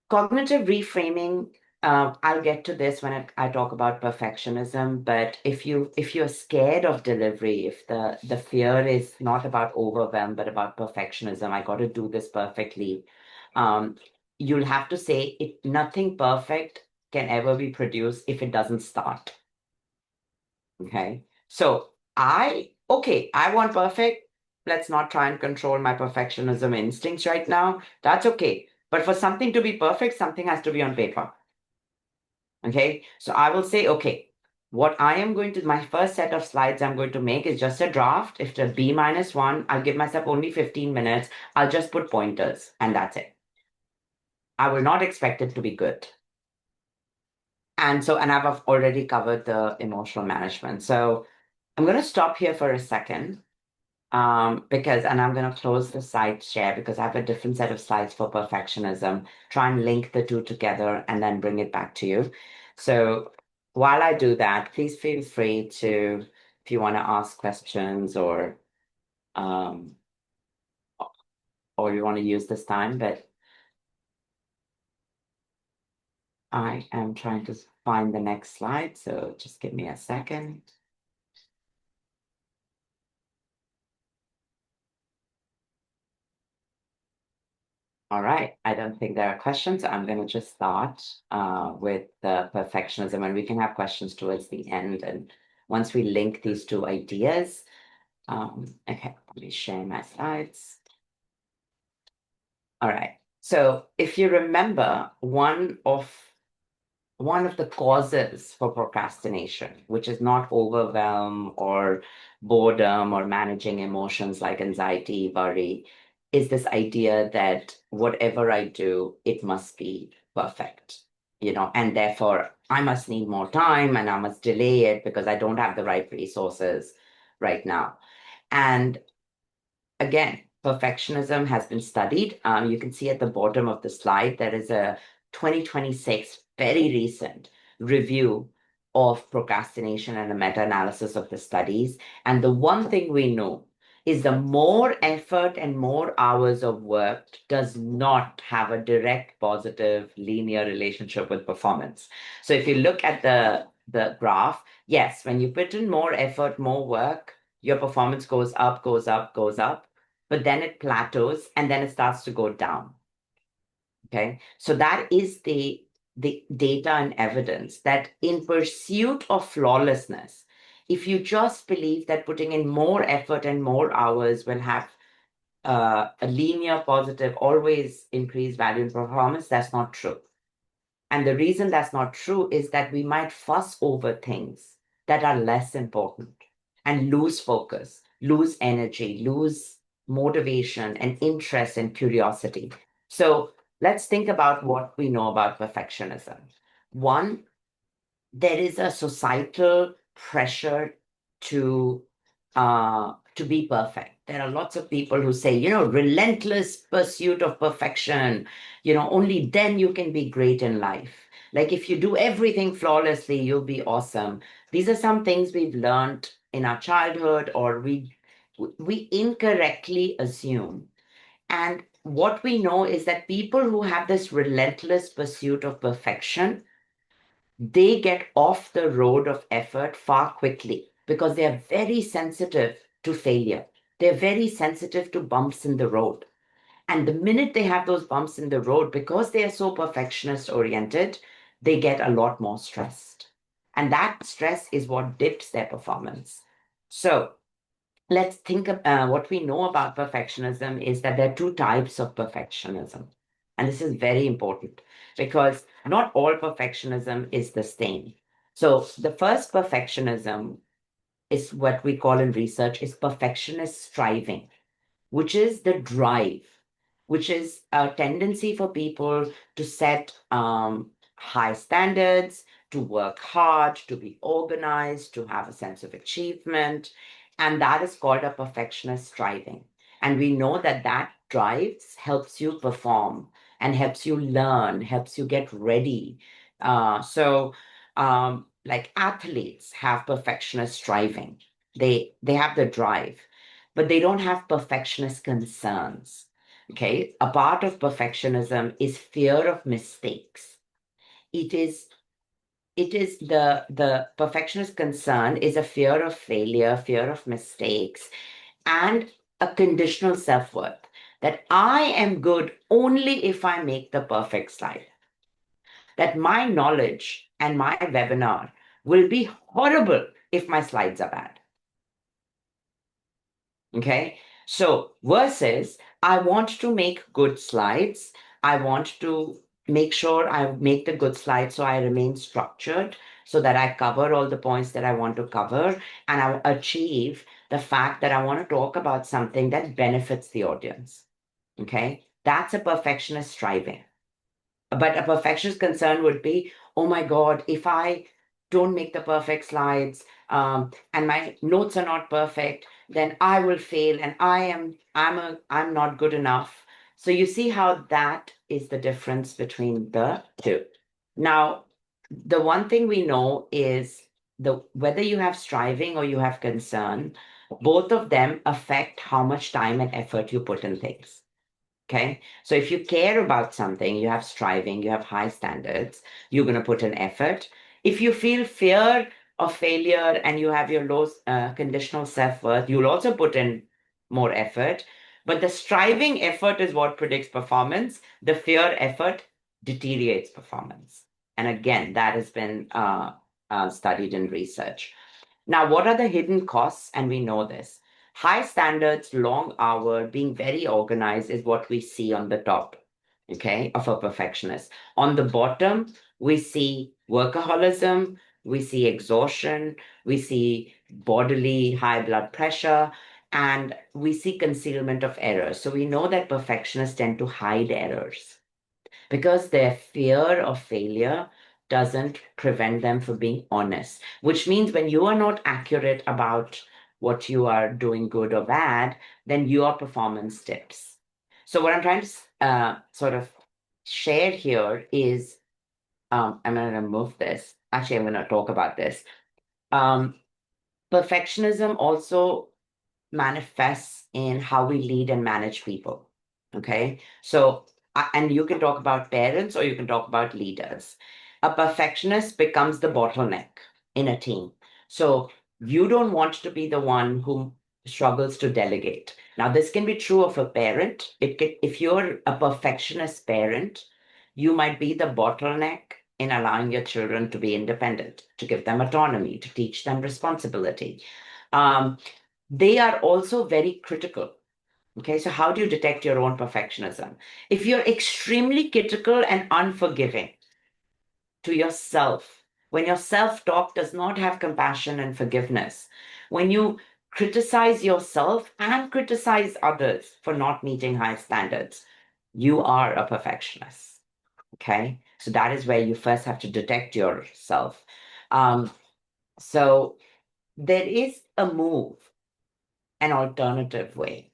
Cognitive reframing I'll get to this when I talk about perfectionism, but if you're scared of delivery, if the fear is not about overwhelm, but about perfectionism, I got to do this perfectly, you'll have to say nothing perfect can ever be produced if it doesn't start. Okay. So I want perfect. Let's not try and control my perfectionism instincts right now. That's okay. But for something to be perfect, something has to be on paper. Okay. So I will say, okay, what I am going to, my first set of slides I'm going to make is just a draft. If it's a B-1, I'll give myself only 15 minutes. I'll just put pointers and that's it. I will not expect it to be good. And I've already covered the emotional management. So I'm going to stop here for a second because I'm going to close the slide share because I have a different set of slides for perfectionism, try and link the two together and then bring it back to you. So while I do that, please feel free to, if you want to ask questions or you want to use this time, but I am trying to find the next slide. So just give me a second. All right, I don't think there are questions. I'm going to just start with the perfectionism, and we can have questions towards the end. And once we link these two ideas, okay, let me share my slides. All right, so if you remember, one of the causes for procrastination, which is not overwhelm or boredom or managing emotions like anxiety, worry, is this idea that whatever I do, it must be perfect, and therefore I must need more time and I must delay it because I don't have the right resources right now. And again, perfectionism has been studied. You can see at the bottom of the slide, there is a 2026 very recent review of procrastination and a meta-analysis of the studies. And the one thing we know is the more effort and more hours of work does not have a direct positive linear relationship with performance. So if you look at the graph, yes, when you put in more effort, more work, your performance goes up, goes up, goes up, but then it plateaus and then it starts to go down. Okay, so that is the data and evidence that in pursuit of flawlessness, if you just believe that putting in more effort and more hours will have a linear positive, always increased value and performance, that's not true. And the reason that's not true is that we might fuss over things that are less important and lose focus, lose energy, lose motivation and interest and curiosity. So let's think about what we know about perfectionism. One, there is a societal pressure to be perfect. There are lots of people who say, relentless pursuit of perfection, only then you can be great in life. Like if you do everything flawlessly, you'll be awesome. These are some things we've learned in our childhood or we incorrectly assume. And what we know is that people who have this relentless pursuit of perfection, they get off the road of effort far quickly because they are very sensitive to failure. They're very sensitive to bumps in the road. And the minute they have those bumps in the road, because they are so perfectionist oriented, they get a lot more stressed. And that stress is what dips their performance. So let's think of what we know about perfectionism is that there are two types of perfectionism. And this is very important because not all perfectionism is the same. So the first perfectionism is what we call in research is perfectionist striving, which is the drive, which is a tendency for people to set high standards, to work hard, to be organized, to have a sense of achievement. And that is called a perfectionist striving. And we know that that drives helps you perform and helps you learn, helps you get ready. Like athletes have perfectionist striving. They have the drive, but they don't have perfectionist concerns. Okay. A part of perfectionism is fear of mistakes. it is the perfectionist concern is a fear of failure, fear of mistakes, and a conditional self-worth that I am good only if I make the perfect slide. That my knowledge and my webinar will be horrible if my slides are bad. Okay. So versus I want to make good slides. I want to make sure I make the good slides so I remain structured so that I cover all the points that I want to cover and I achieve the fact that I want to talk about something that benefits the audience. Okay. That's a perfectionist striving. But a perfectionist concern would be, oh my God, if I don't make the perfect slides and my notes are not perfect, then I will fail and I'm not good enough. So you see how that is the difference between the two. Now, the one thing we know is whether you have striving or you have concern, both of them affect how much time and effort you put in things. Okay. So if you care about something, you have striving, you have high standards, you're going to put an effort. If you feel fear of failure and you have your low conditional self-worth, you'll also put in more effort. But the striving effort is what predicts performance. The fear effort deteriorates performance. And again, that has been studied in research. Now, what are the hidden costs? And we know this. High standards, long hour, being very organized is what we see on the top, okay, of a perfectionist. On the bottom, we see workaholism, we see exhaustion, we see bodily high blood pressure, and we see concealment of errors. So we know that perfectionists tend to hide errors because their fear of failure doesn't prevent them from being honest, which means when you are not accurate about what you are doing good or bad, then your performance dips. So what I'm trying to sort of share here is, I'm going to remove this. Actually, I'm going to talk about this. Perfectionism also manifests in how we lead and manage people. Okay. So, and you can talk about parents or you can talk about leaders. A perfectionist becomes the bottleneck in a team. So, you don't want to be the one who struggles to delegate. Now, this can be true of a parent. If you're a perfectionist parent, you might be the bottleneck in allowing your children to be independent, to give them autonomy, to teach them responsibility. They are also very critical. Okay, so how do you detect your own perfectionism? If you're extremely critical and unforgiving to yourself, when your self talk does not have compassion and forgiveness, when you criticize yourself and criticize others for not meeting high standards, you are a perfectionist. Okay, so that is where you first have to detect yourself. So there is a move, an alternative way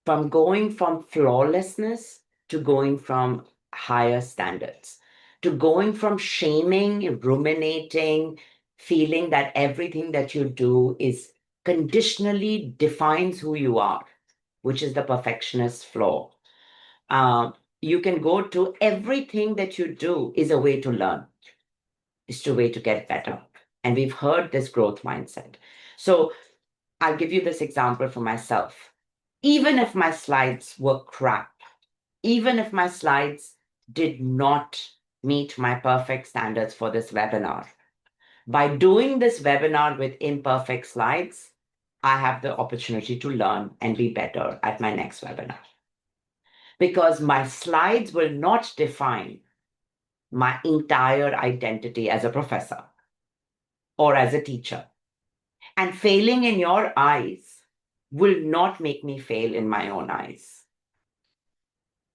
from going from flawlessness to going from higher standards, to going from shaming, ruminating, feeling that everything that you do is conditionally defines who you are, which is the perfectionist flaw. You can go to everything that you do is a way to learn, is a way to get better. And we've heard this growth mindset. So I'll give you this example for myself. Even if my slides were crap, even if my slides did not meet my perfect standards for this webinar, by doing this webinar with imperfect slides, I have the opportunity to learn and be better at my next webinar. Because my slides will not define my entire identity as a professor or as a teacher. And failing in your eyes will not make me fail in my own eyes.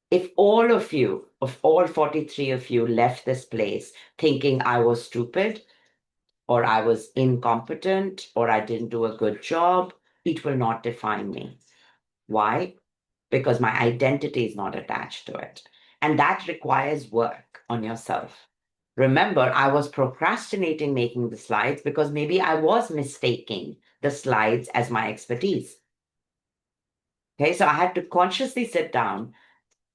If all of you, of all 43 of you, left this place thinking I was stupid, or I was incompetent, or I didn't do a good job, it will not define me. Why? Because my identity is not attached to it. And that requires work on yourself. Remember, I was procrastinating making the slides because maybe I was mistaking the slides as my expertise. Okay, so I had to consciously sit down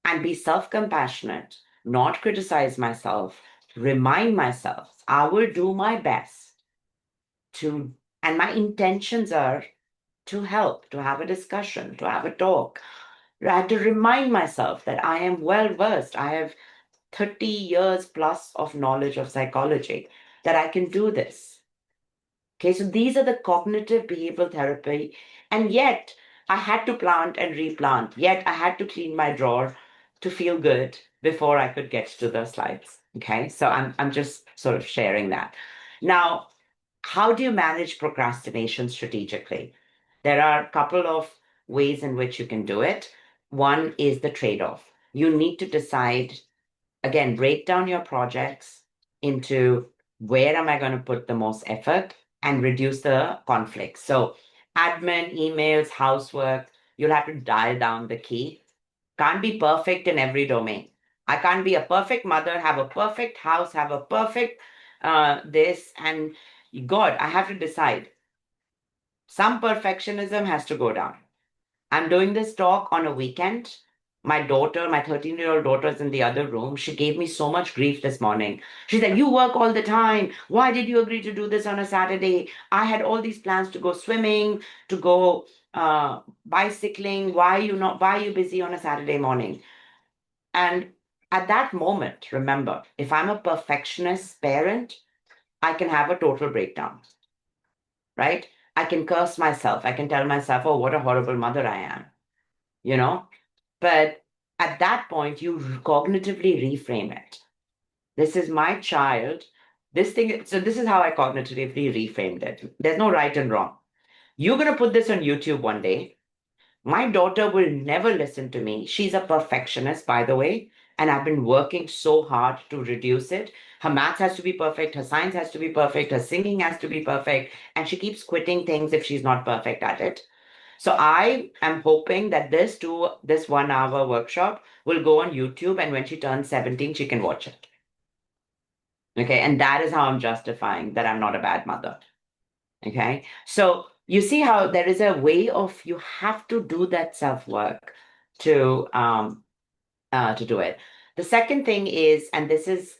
and be self-compassionate, not criticize myself, remind myself, I will do my best to, and my intentions are to help, to have a discussion, to have a talk, right? To remind myself that I am well versed. I have 30 years plus of knowledge of psychology, that I can do this. Okay, so these are the cognitive behavioral therapy. And yet I had to plant and replant, yet I had to clean my drawer to feel good before I could get to the slides. Okay, so I'm just sort of sharing that. Now, how do you manage procrastination strategically? There are a couple of ways in which you can do it. One is the trade off. You need to decide, again, break down your projects into where am I going to put the most effort and reduce the conflicts. So, admin, emails, housework, you'll have to dial down the key. Can't be perfect in every domain. I can't be a perfect mother, have a perfect house, have a perfect this, and God, I have to decide. Some perfectionism has to go down. I'm doing this talk on a weekend. My daughter, my 13-year-old daughter, is in the other room. She gave me so much grief this morning. She said, "You work all the time. Why did you agree to do this on a Saturday? I had all these plans to go swimming, to go bicycling. Why are you busy on a Saturday morning?" And at that moment, remember, if I'm a perfectionist parent, I can have a total breakdown, right? I can curse myself. I can tell myself, "Oh, what a horrible mother I am," you know? But at that point, you cognitively reframe it. This is my child. So this is how I cognitively reframed it. There's no right and wrong. You're going to put this on YouTube one day. My daughter will never listen to me. She's a perfectionist, by the way, and I've been working so hard to reduce it. Her math has to be perfect, her science has to be perfect, her singing has to be perfect, and she keeps quitting things if she's not perfect at it. So I am hoping that this 1 hour workshop will go on YouTube, and when she turns 17, she can watch it. Okay, and that is how I'm justifying that I'm not a bad mother. Okay, so you see how there is a way of, you have to do that self-work to do it. The second thing is, and this is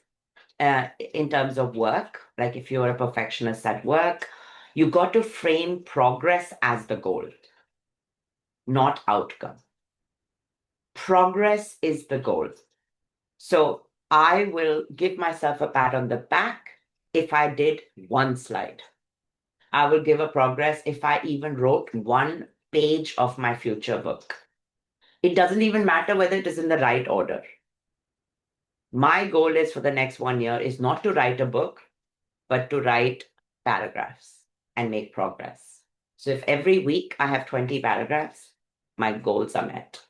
in terms of work, like if you're a perfectionist at work, you got to frame progress as the goal, not outcome. Progress is the goal. So I will give myself a pat on the back if I did one slide. I will give a progress if I even wrote one page of my future book. It doesn't even matter whether it is in the right order. My goal is, for the next 1 year, is not to write a book, but to write paragraphs and make progress. So if every week I have 20 paragraphs, my goals are met.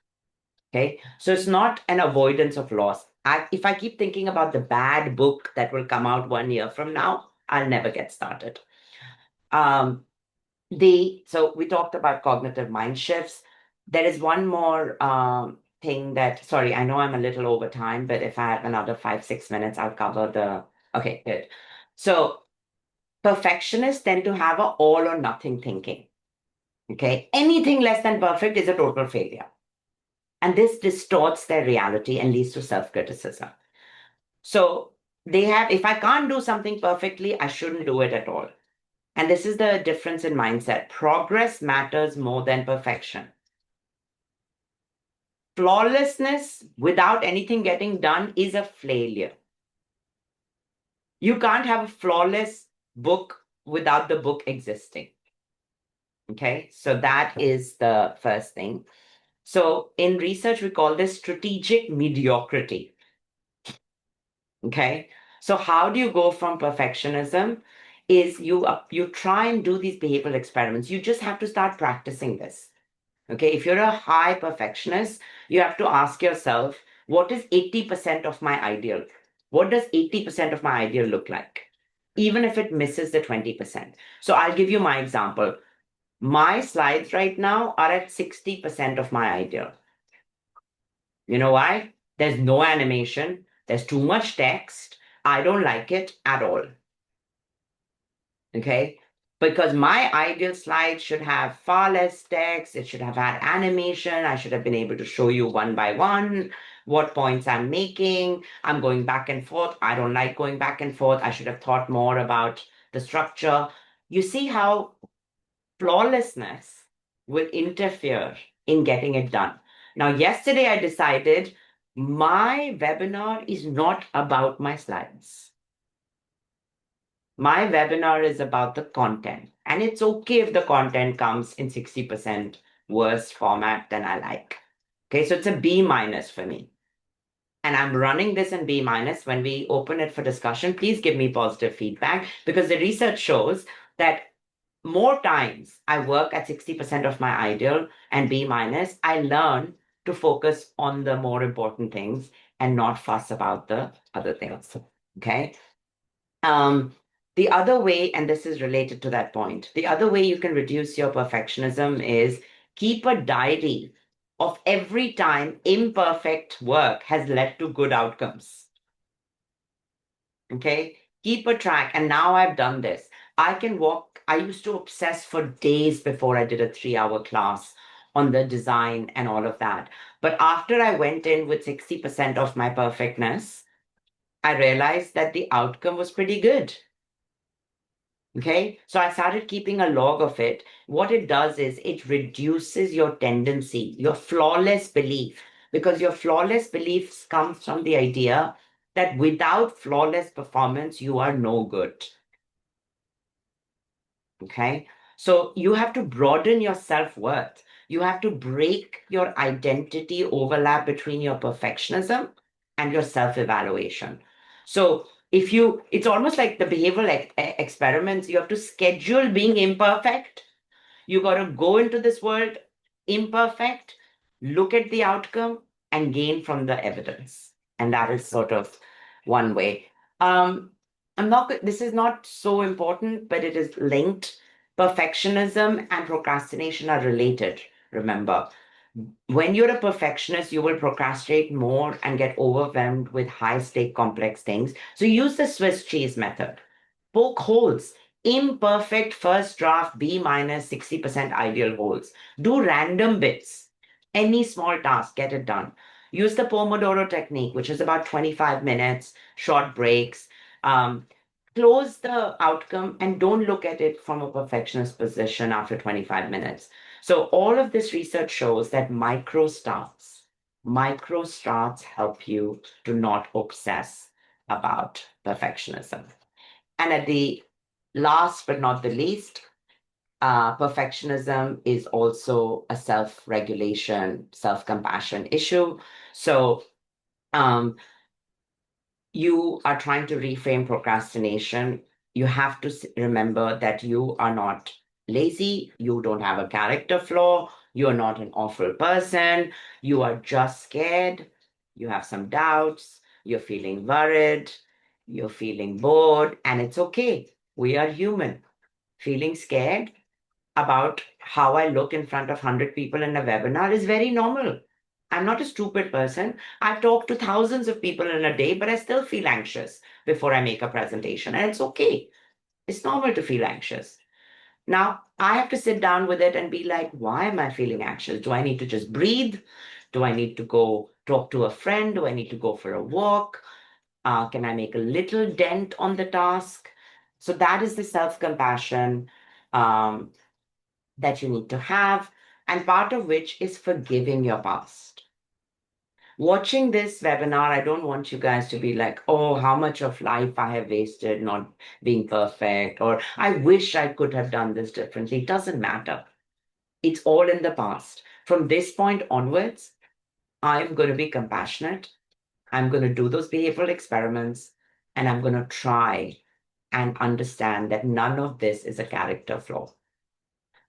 Okay, so it's not an avoidance of loss. If I keep thinking about the bad book that will come out 1 year from now, I'll never get started. So we talked about cognitive mind shifts. There is one more thing that, sorry, I know I'm a little over time, but if I have another 5-6 minutes, I'll cover the, okay, good. So perfectionists tend to have an all or nothing thinking. Okay, anything less than perfect is a total failure. And this distorts their reality and leads to self-criticism. So they have, if I can't do something perfectly, I shouldn't do it at all. And this is the difference in mindset. Progress matters more than perfection. Flawlessness without anything getting done is a failure. You can't have a flawless book without the book existing. Okay, so that is the first thing. So in research, we call this strategic mediocrity. Okay, so how do you go from perfectionism? Is you try and do these behavioral experiments. You just have to start practicing this. Okay, if you're a high perfectionist, you have to ask yourself, what is 80% of my ideal? What does 80% of my ideal look like? Even if it misses the 20%. So I'll give you my example. My slides right now are at 60% of my ideal. You know why? There's no animation. There's too much text. I don't like it at all. Okay. Because my ideal slide should have far less text, it should have had animation, I should have been able to show you one by one what points I'm making. I'm going back and forth. I don't like going back and forth. I should have thought more about the structure. You see how flawlessness will interfere in getting it done. Now, yesterday I decided my webinar is not about my slides. My webinar is about the content, and it's okay if the content comes in 60% worse format than I like. Okay, so it's a B minus for me. And I'm running this in B minus. When we open it for discussion, please give me positive feedback, because the research shows that more times I work at 60% of my ideal and B minus, I learn to focus on the more important things and not fuss about the other things. Okay. The other way, and this is related to that point, the other way you can reduce your perfectionism is keep a diary of every time imperfect work has led to good outcomes. Okay, keep a track. And now I've done this. I can walk. I used to obsess for days before I did a 3-hour class on the design and all of that. But after I went in with 60% of my perfectness, I realized that the outcome was pretty good. Okay, so I started keeping a log of it. What it does is it reduces your tendency, your flawless belief, because your flawless beliefs comes from the idea that without flawless performance, you are no good. Okay, so you have to broaden your self-worth. You have to break your identity overlap between your perfectionism and your self-evaluation. So it's almost like the behavioral experiments. You have to schedule being imperfect. You got to go into this world imperfect, look at the outcome, and gain from the evidence. And that is sort of one way. This is not so important, but it is linked. Perfectionism and procrastination are related, remember. When you're a perfectionist, you will procrastinate more and get overwhelmed with high-stake complex things. So use the Swiss cheese method. Poke holes. Imperfect first draft, B minus 60% ideal holes. Do random bits. Any small task, get it done. Use the Pomodoro technique, which is about 25 minutes, short breaks. Close the outcome and don't look at it from a perfectionist position after 25 minutes. So all of this research shows that micro starts help you to not obsess about perfectionism. And at the last but not the least, perfectionism is also a self-regulation, self-compassion issue. So you are trying to reframe procrastination. You have to remember that you are not lazy, you don't have a character flaw, you're not an awful person, you are just scared, you have some doubts, you're feeling worried, you're feeling bored, and it's okay. We are human. Feeling scared about how I look in front of 100 people in a webinar is very normal. I'm not a stupid person. I talk to thousands of people in a day, but I still feel anxious before I make a presentation. And it's okay. It's normal to feel anxious. Now, I have to sit down with it and be like, why am I feeling anxious? Do I need to just breathe? Do I need to go talk to a friend? Do I need to go for a walk? Can I make a little dent on the task? So that is the self-compassion that you need to have, and part of which is forgiving your past. Watching this webinar, I don't want you guys to be like, oh, how much of life I have wasted not being perfect, or I wish I could have done this differently. It doesn't matter. It's all in the past. From this point onwards, I'm going to be compassionate. I'm going to do those behavioral experiments, and I'm going to try and understand that none of this is a character flaw.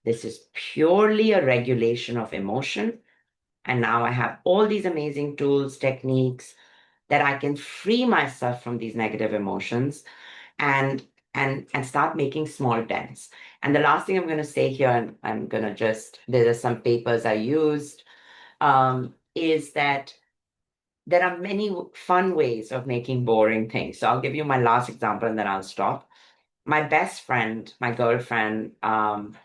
This is purely a regulation of emotion. And now I have all these amazing tools, techniques that I can free myself from these negative emotions and start making small dents. And the last thing I'm going to say here, and I'm going to there are some papers I used, is that there are many fun ways of making boring things. So I'll give you my last example and then I'll stop. My best friend, my girlfriend, I'm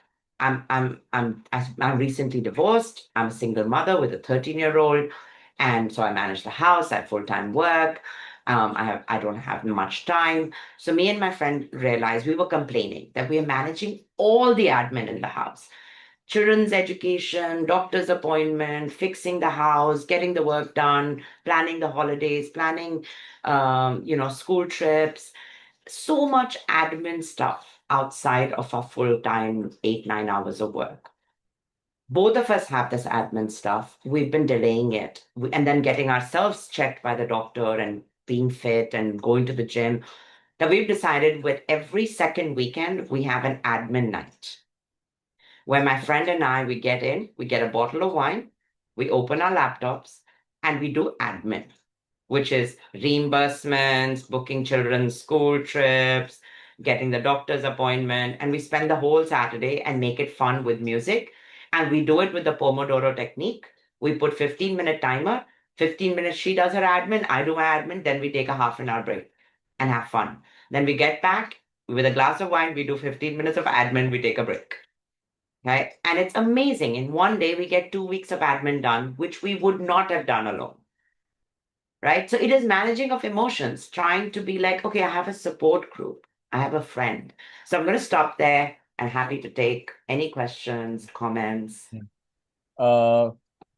recently divorced. I'm a single mother with a 13-year-old. And so I manage the house, I have full-time work. I don't have much time. So me and my friend realized we were complaining that we are managing all the admin in the house. Children's education, doctor's appointment, fixing the house, getting the work done, planning the holidays, planning, school trips, so much admin stuff outside of our full-time 8, 9 hours of work. Both of us have this admin stuff. We've been delaying it and then getting ourselves checked by the doctor and being fit and going to the gym. That we've decided with every second weekend, we have an admin night where my friend and I, we get a bottle of wine, we open our laptops, and we do admin, which is reimbursements, booking children's school trips, getting the doctor's appointment. And we spend the whole Saturday and make it fun with music. And we do it with the Pomodoro technique. We put 15-minute timer, 15 minutes, she does her admin, I do my admin, then we take a half an hour break and have fun. Then we get back with a glass of wine, we do 15 minutes of admin, we take a break. Right? And it's amazing. In one day, we get 2 weeks of admin done, which we would not have done alone. Right? So it is managing of emotions, trying to be like, okay, I have a support group, I have a friend. So I'm going to stop there and happy to take any questions, comments.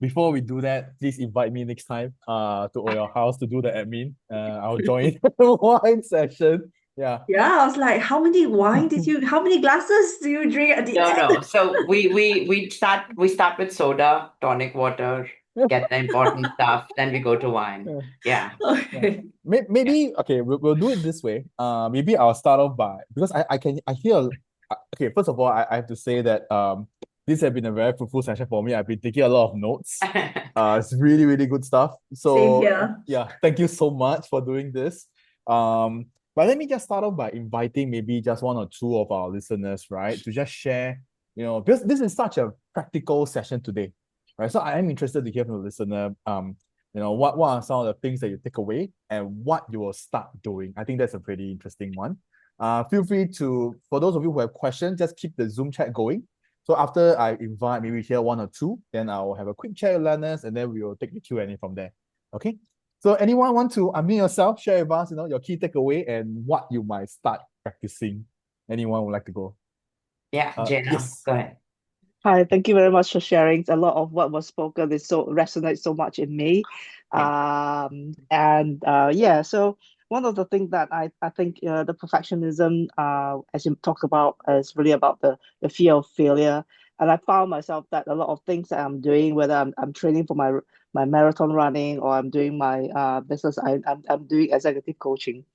Before we do that, please invite me next time to your house to do the admin. I'll join the wine session. Yeah. Yeah, I was like, how many glasses do you drink at the end? No. So we start with soda, tonic water, get the important stuff, then we go to wine. Yeah. Okay. Maybe okay, we'll do it this way. Maybe I'll start off by because I hear okay, first of all, I have to say that this has been a very fruitful session for me. I've been taking a lot of notes. It's really, really good stuff. So Same here. yeah, thank you so much for doing this. But let me just start off by inviting maybe just one or two of our listeners, right, to just share, because this is such a practical session today, right? So I am interested to hear from the listener, what are some of the things that you take away and what you will start doing. I think that's a pretty interesting one. Feel free to, for those of you who have questions, just keep the Zoom chat going. So after I invite maybe here one or two, then I will have a quick chat with learners and then we will take the Q&A from there. Okay. So anyone want to unmute yourself, share with us, your key takeaway and what you might start practicing? Anyone would like to go? Yeah, Jenna, yes. go ahead. Hi, thank you very much for sharing. A lot of what was spoken resonates so much in me. Yeah. So one of the things that I think the perfectionism, as you talked about, is really about the fear of failure. And I found myself that a lot of things that I'm doing, whether I'm training for my marathon running or I'm doing my business, I'm doing executive coaching,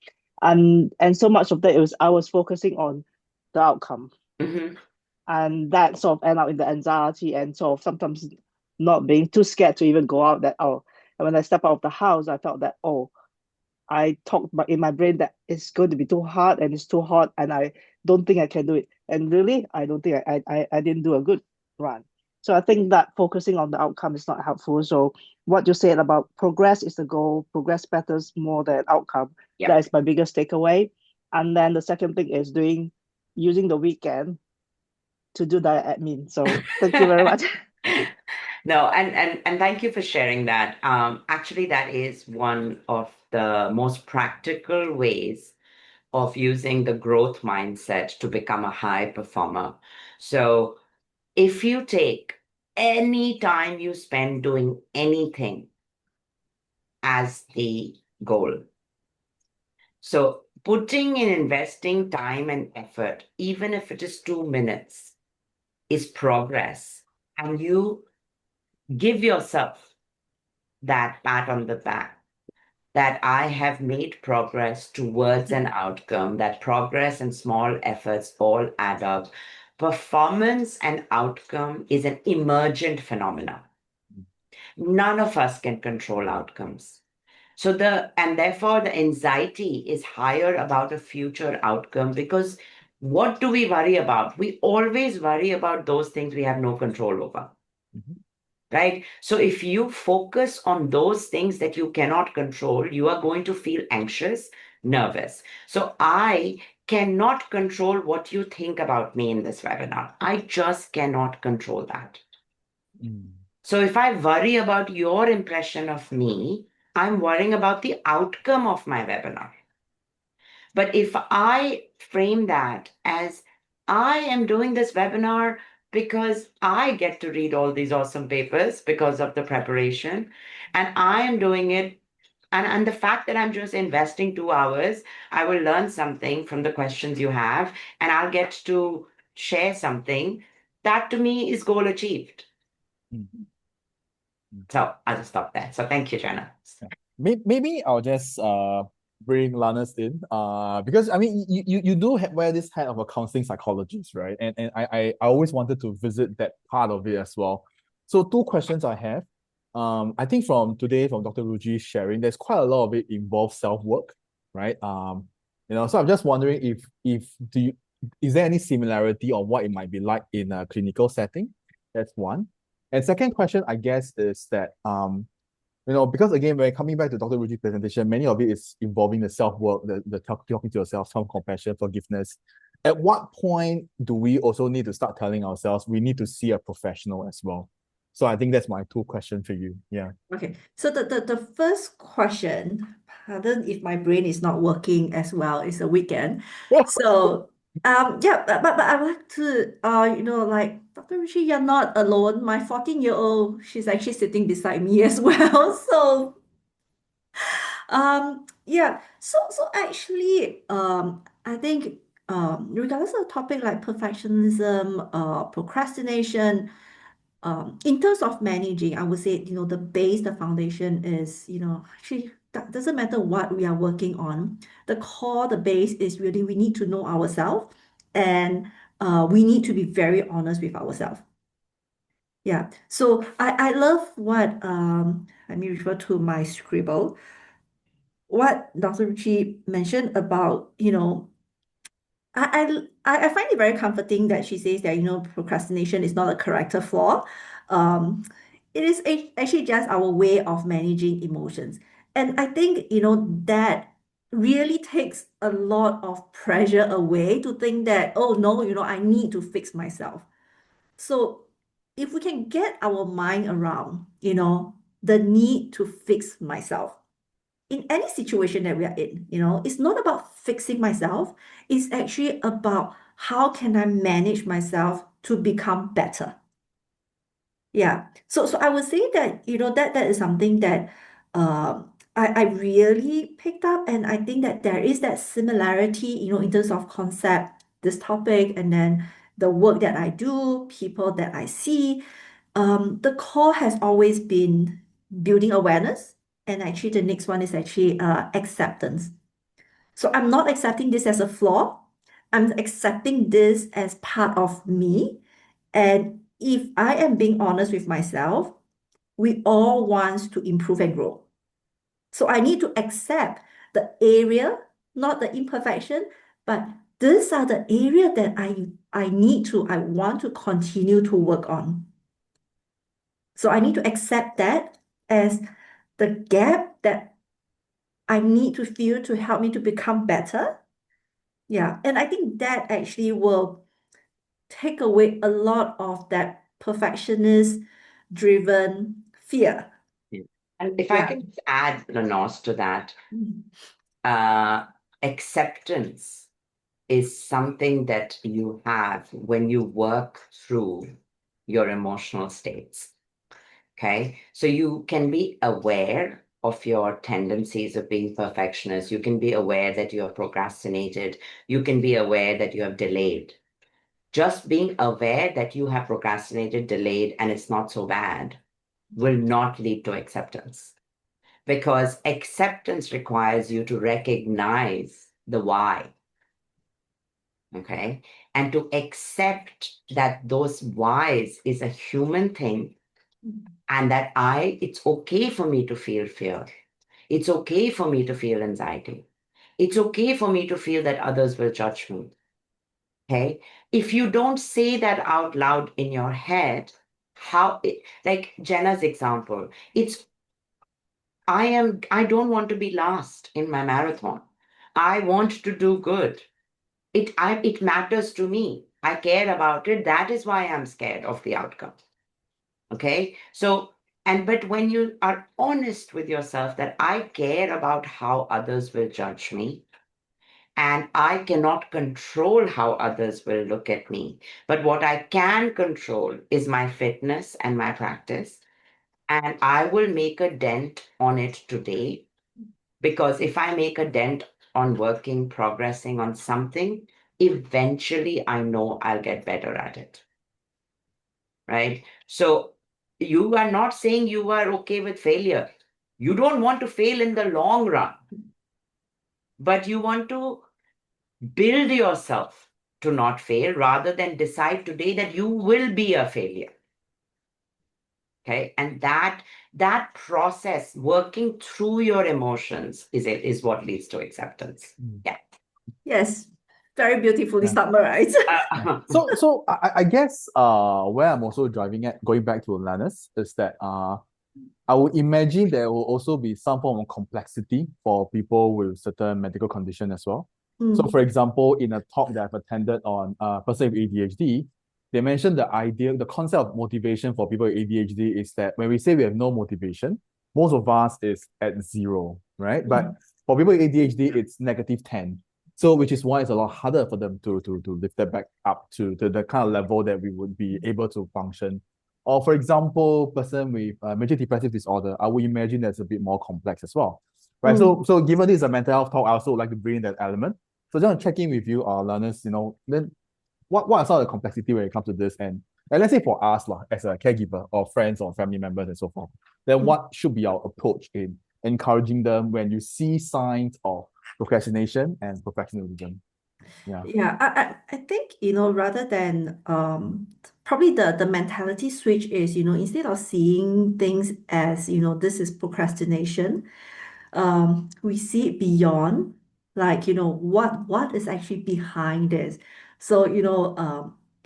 and so much of that I was focusing on the outcome. Mm-hmm. And that sort of end up in the anxiety and sort of sometimes not being too scared to even go out and when I step out of the house, I felt that, I talked in my brain that it's going to be too hard and it's too hot and I don't think I can do it. And really, I don't think I didn't do a good run. So I think that focusing on the outcome is not helpful. So what you said about progress is the goal, progress matters more than outcome. Yep. That is my biggest takeaway. And then the second thing is using the weekend to do the admin. So thank you very much. No, and thank you for sharing that. Actually, that is one of the most practical ways of using the growth mindset to become a high performer. So if you take any time you spend doing anything as the goal, so putting in investing time and effort, even if it is 2 minutes, is progress. And you give yourself that pat on the back that I have made progress towards an outcome, that progress and small efforts all add up. Performance and outcome is an emergent phenomenon. None of us can control outcomes. And therefore the anxiety is higher about a future outcome because what do we worry about? We always worry about those things we have no control over. Mhm. Right? So if you focus on those things that you cannot control, you are going to feel anxious, nervous. So I cannot control what you think about me in this webinar. I just cannot control that. So if I worry about your impression of me, I'm worrying about the outcome of my webinar. But if I frame that as I am doing this webinar because I get to read all these awesome papers because of the preparation, and I am doing it, and the fact that I'm just investing 2 hours, I will learn something from the questions you have, and I'll get to share something. That to me is goal achieved. So I'll just stop there. So thank you, Jenna. Maybe I'll just bring Lanurse in because I mean you do wear this hat of a counseling psychologist, right? And I always wanted to visit that part of it as well. So 2 questions I have. I think from today from Dr. Ruchi sharing, there's quite a lot of it involves self-work, right? So I'm just wondering if is there any similarity on what it might be like in a clinical setting? That's one. And second question, I guess, is that because again, when coming back to Dr. Ruchi's presentation, many of it is involving the self-work, the talking to yourself, self-compassion, forgiveness. At what point do we also need to start telling ourselves we need to see a professional as well? So I think that's my 2 questions for you. Yeah. Okay, so the first question, pardon if my brain is not working as well, it's a weekend. So yeah, but I would like to like Dr. Ruchi, you're not alone. My 14-year-old, she's actually sitting beside me as well. So yeah, so actually I think regardless of the topic like perfectionism, procrastination, in terms of managing, I would say, the base, the foundation is, actually, that doesn't matter what we are working on. The core, the base is really we need to know ourselves, and we need to be very honest with ourselves. Yeah. So I love what let me refer to my scribble. What Dr. Ruchi mentioned about, I find it very comforting that she says that, procrastination is not a character flaw. It is actually just our way of managing emotions. And I think, that really takes a lot of pressure away to think that, oh no, I need to fix myself. So if we can get our mind around, the need to fix myself, in any situation that we are in, it's not about fixing myself. It's actually about how can I manage myself to become better. Yeah. So I would say that, that is something that I really picked up, and I think that there is that similarity, in terms of concept, this topic, and then the work that I do, people that I see. The core has always been building awareness, and actually the next one is actually acceptance. So I'm not accepting this as a flaw. I'm accepting this as part of me. And if I am being honest with myself, we all want to improve and grow. So I need to accept the area, not the imperfection, but these are the area that I want to continue to work on. So I need to accept that as the gap that I need to fill to help me to become better. Yeah. And I think that actually will take away a lot of that perfectionist driven fear. And if I can just add, Lanurse, to that, acceptance is something that you have when you work through your emotional states. Okay, so you can be aware of your tendencies of being perfectionist. You can be aware that you have procrastinated. You can be aware that you have delayed. Just being aware that you have procrastinated, delayed, and it's not so bad will not lead to acceptance, because acceptance requires you to recognize the why. Okay, and to accept that those whys is a human thing, and that it's okay for me to feel fear. It's okay for me to feel anxiety. It's okay for me to feel that others will judge me. Okay. If you don't say that out loud in your head, like Jenna's example, I don't want to be last in my marathon. I want to do good. it matters to me. I care about it. That is why I'm scared of the outcome. Okay. So, but when you are honest with yourself that I care about how others will judge me, and I cannot control how others will look at me, but what I can control is my fitness and my practice. And I will make a dent on it today, because if I make a dent on working, progressing on something, eventually I know I'll get better at it. Right? So you are not saying you are okay with failure. You don't want to fail in the long run, but you want to build yourself to not fail rather than decide today that you will be a failure. Okay. And that process, working through your emotions, is what leads to acceptance. Yeah. Yes, very beautifully Yeah. summarized. So I guess where I'm also driving at, going back to Lanurse, is that I would imagine there will also be some form of complexity for people with certain medical condition as well. So for example, in a talk that I've attended on person with ADHD, they mentioned the concept of motivation for people with ADHD is that when we say we have no motivation, most of us is at zero, right? But for people with ADHD, it's -10. So which is why it's a lot harder for them to lift that back up to the kind of level that we would be able to function. Or for example, person with major depressive disorder, I would imagine that's a bit more complex as well. Right. So given this is a mental health talk, I also would like to bring in that element. So just want to check in with you, learners, then what are some of the complexity when it comes to this? And let's say for us, as a caregiver or friends or family members and so forth, then what should be our approach in encouraging them when you see signs of procrastination and perfectionism? Yeah, I think, rather than probably the mentality switch is, instead of seeing things as, this is procrastination, we see it beyond, like, what is actually behind this. So,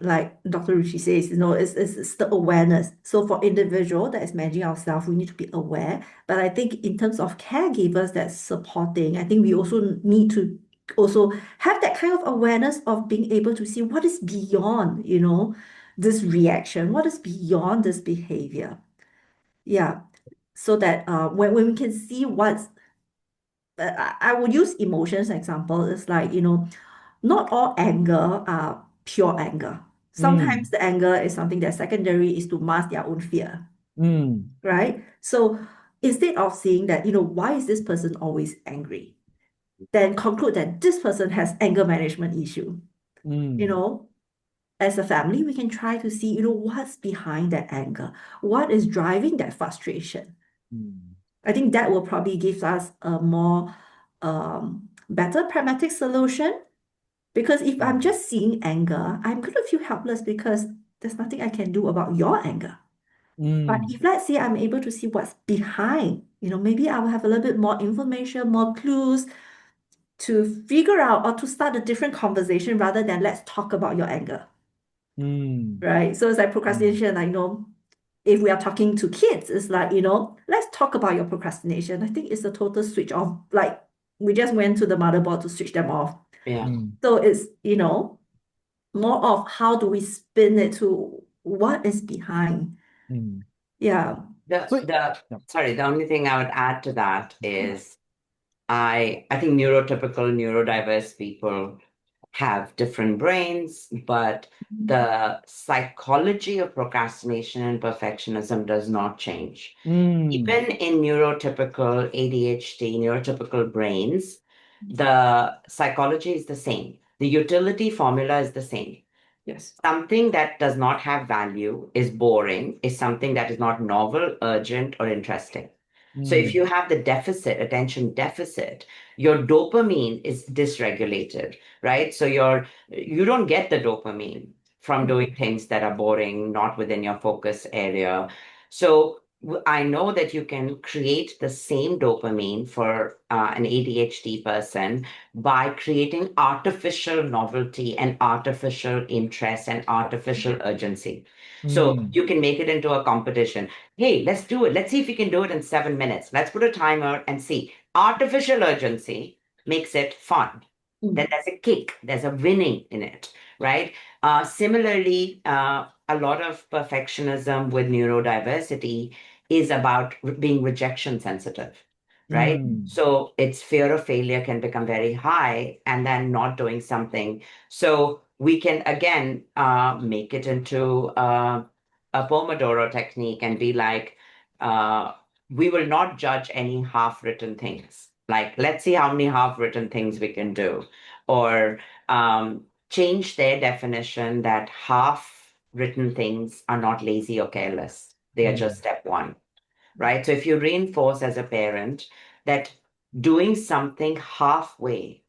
like Dr. Ruchi says, it's the awareness. So for individual that is managing ourselves, we need to be aware. But I think in terms of caregivers that's supporting, I think we also need to also have that kind of awareness of being able to see what is beyond, this reaction, what is beyond this behavior. Yeah. So that when we can see what's I would use emotions example. It's like, not all anger are pure anger. Sometimes the anger is something that secondary is to mask their own fear, right? So instead of seeing that, why is this person always angry? Then conclude that this person has anger management issue. As a family, we can try to see, what's behind that anger, what is driving that frustration. I think that will probably give us a more better pragmatic solution. Because if I'm just seeing anger, I'm going to feel helpless because there's nothing I can do about your anger. But if let's say I'm able to see what's behind, maybe I will have a little bit more information, more clues to figure out or to start a different conversation rather than let's talk about your anger. Right? So it's like procrastination, if we are talking to kids, it's like, let's talk about your procrastination. I think it's a total switch off. Like we just went to the motherboard to switch them off. Yeah. So it's, more of how do we spin it to what is behind. Yeah. Sorry, the only thing I would add to that is I think neurotypical, neurodiverse people have different brains, but the psychology of procrastination and perfectionism does not change. Even in neurotypical ADHD, neurotypical brains, the psychology is the same. The utility formula is the same. Yes. Something that does not have value is boring, is something that is not novel, urgent, or interesting. So if you have the attention deficit, your dopamine is dysregulated, right? So you don't get the dopamine from doing things that are boring, not within your focus area. So I know that you can create the same dopamine for an ADHD person by creating artificial novelty and artificial interest and artificial urgency. So you can make it into a competition. Hey, let's do it. Let's see if we can do it in 7 minutes. Let's put a timer and see. Artificial urgency makes it fun. then there's a kick, there's a winning in it, right? Similarly, a lot of perfectionism with neurodiversity is about being rejection sensitive, right? Mm. So its fear of failure can become very high and then not doing something. So we can again make it into a Pomodoro technique and be like, we will not judge any half-written things. Like, let's see how many half-written things we can do, or change their definition that half-written things are not lazy or careless. They are just step one, right? So if you reinforce as a parent that doing something halfway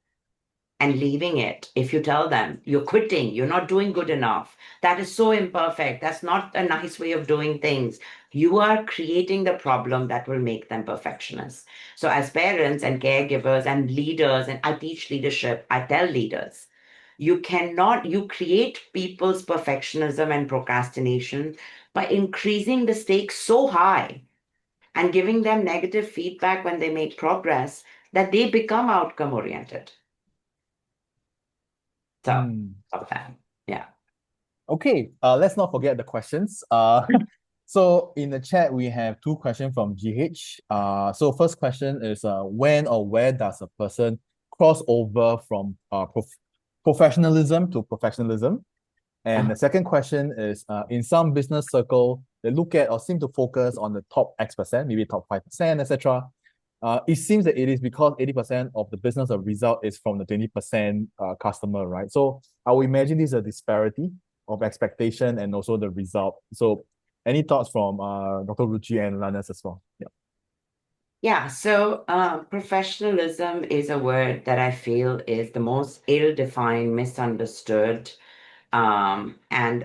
and leaving it, if you tell them you're quitting, you're not doing good enough, that is so imperfect, that's not a nice way of doing things, you are creating the problem that will make them perfectionists. So as parents and caregivers and leaders, and I teach leadership, I tell leaders, you create people's perfectionism and procrastination by increasing the stakes so high and giving them negative feedback when they make progress that they become outcome oriented. So, Mm. of that. Yeah. Okay, let's not forget the questions. So in the chat, we have two questions from GH. So first question is, when or where does a person cross over from professionalism to professionalism? And the second question is, in some business circle, they look at or seem to focus on the top X%, maybe top 5%, etc. It seems that it is because 80% of the business or result is from the 20% customer, right? So I would imagine this is a disparity of expectation and also the result. So any thoughts from Dr. Ruchi and Lanurse as well? Yeah. Yeah, so professionalism is a word that I feel is the most ill-defined, misunderstood, and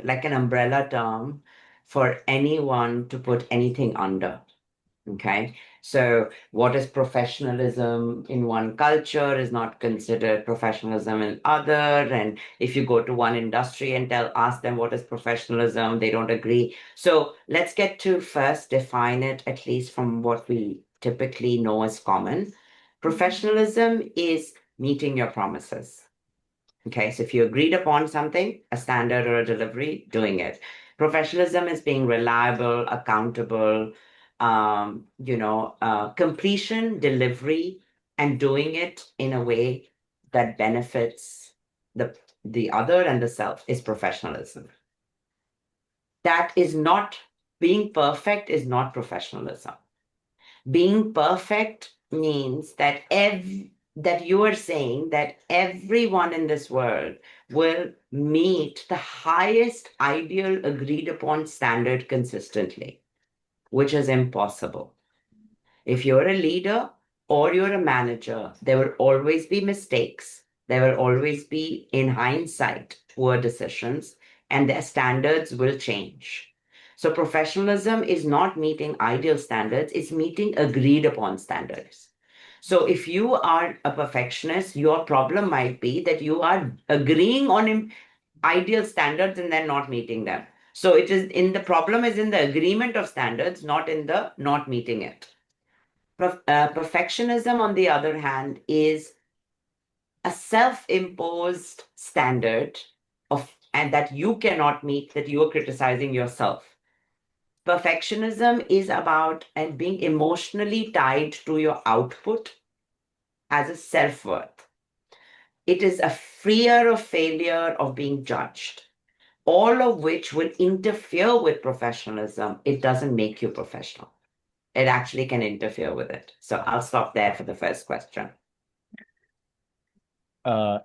like an umbrella term for anyone to put anything under. Okay, so what is professionalism in one culture is not considered professionalism in other. And if you go to one industry and ask them what is professionalism, they don't agree. So let's get to first define it, at least from what we typically know as common. Professionalism is meeting your promises. Okay, so if you agreed upon something, a standard or a delivery, doing it. Professionalism is being reliable, accountable, completion, delivery, and doing it in a way that benefits the other and the self is professionalism. That is not being perfect is not professionalism. Being perfect means that that you are saying that everyone in this world will meet the highest ideal agreed upon standard consistently, which is impossible. If you're a leader or you're a manager, there will always be mistakes. There will always be, in hindsight, poor decisions, and their standards will change. So, professionalism is not meeting ideal standards, it's meeting agreed upon standards. So, if you are a perfectionist, your problem might be that you are agreeing on ideal standards and then not meeting them. So, the problem is in the agreement of standards, not in the not meeting it. Perfectionism, on the other hand, is a self-imposed standard and that you cannot meet, that you are criticizing yourself. Perfectionism is about and being emotionally tied to your output as a self-worth. It is a fear of failure, of being judged, all of which will interfere with professionalism. It doesn't make you professional. It actually can interfere with it. So I'll stop there for the first question.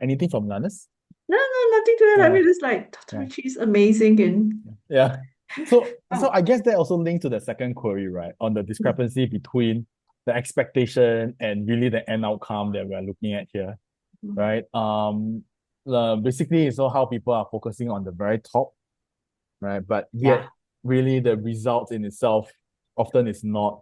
Anything from Lanurse? No, nothing to add. I Yeah. mean, it's like Dr. Yeah. Ruchi is amazing and Yeah. So I guess that also links to the second query, right? On the discrepancy between the expectation and really the end outcome that we're looking at here, right? Basically, it's all how people are focusing on the very top, right? But yet, really, the result in itself often is not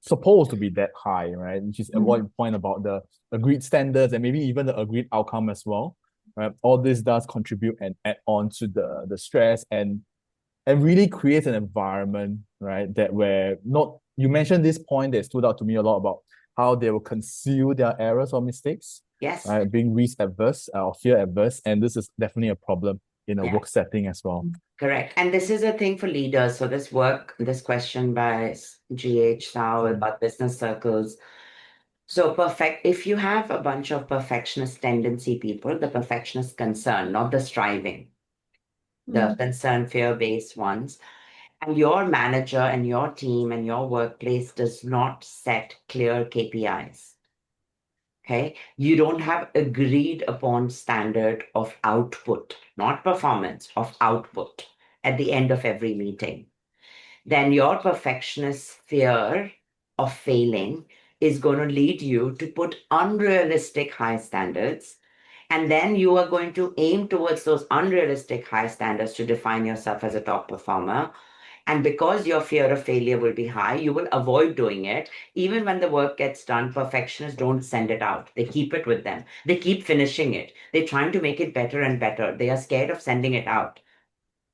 supposed to be that high, right? Which is what you point about the agreed standards and maybe even the agreed outcome as well, right? All this does contribute and add on to the stress and really creates an environment, right? That where you mentioned this point that stood out to me a lot about how they will conceal their errors or mistakes, Yes. right? Being risk adverse or fear adverse, and this is definitely a problem in a Yeah. work setting as well. Correct. And this is a thing for leaders. So this question by G.H. Sao about business circles. So if you have a bunch of perfectionist tendency people, the perfectionist concern, not the striving, the concern, fear-based ones, and your manager and your team and your workplace does not set clear KPIs. Okay, you don't have agreed upon standard of output, not performance, of output at the end of every meeting. Then your perfectionist fear of failing is going to lead you to put unrealistic high standards. And then you are going to aim towards those unrealistic high standards to define yourself as a top performer. And because your fear of failure will be high, you will avoid doing it. Even when the work gets done, perfectionists don't send it out. They keep it with them. They keep finishing it. They're trying to make it better and better. They are scared of sending it out.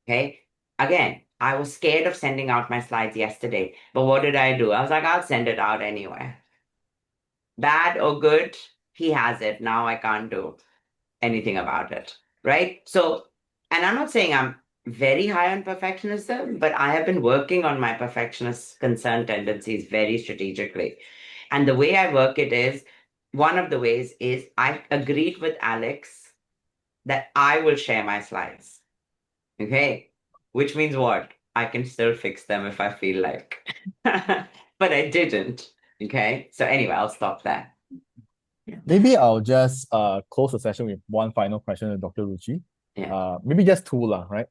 Okay. Again, I was scared of sending out my slides yesterday. But what did I do? I was like, I'll send it out anyway. Bad or good, he has it. Now I can't do anything about it. Right? So, and I'm not saying I'm very high on perfectionism, but I have been working on my perfectionist concern tendencies very strategically. And the way I work it is one of the ways is I agreed with Alex that I will share my slides. Okay. Which means what? I can still fix them if I feel like. But I didn't. Okay. So anyway, I'll stop there. Maybe I'll just close the session with one final question to Dr. Ruchi. Yeah. Maybe just two, right?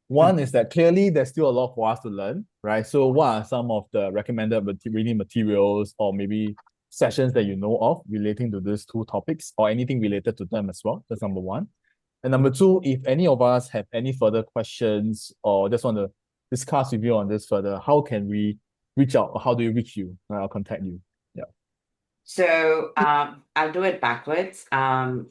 One is that clearly there's still a lot for us to learn, right? So what are some of the recommended reading materials or maybe sessions that you know of relating to these two topics or anything related to them as well? That's number one. And number two, if any of us have any further questions or just want to discuss with you on this further, how can we reach out or how do we reach you? I'll contact you. Yeah. So I'll do it backwards. I'm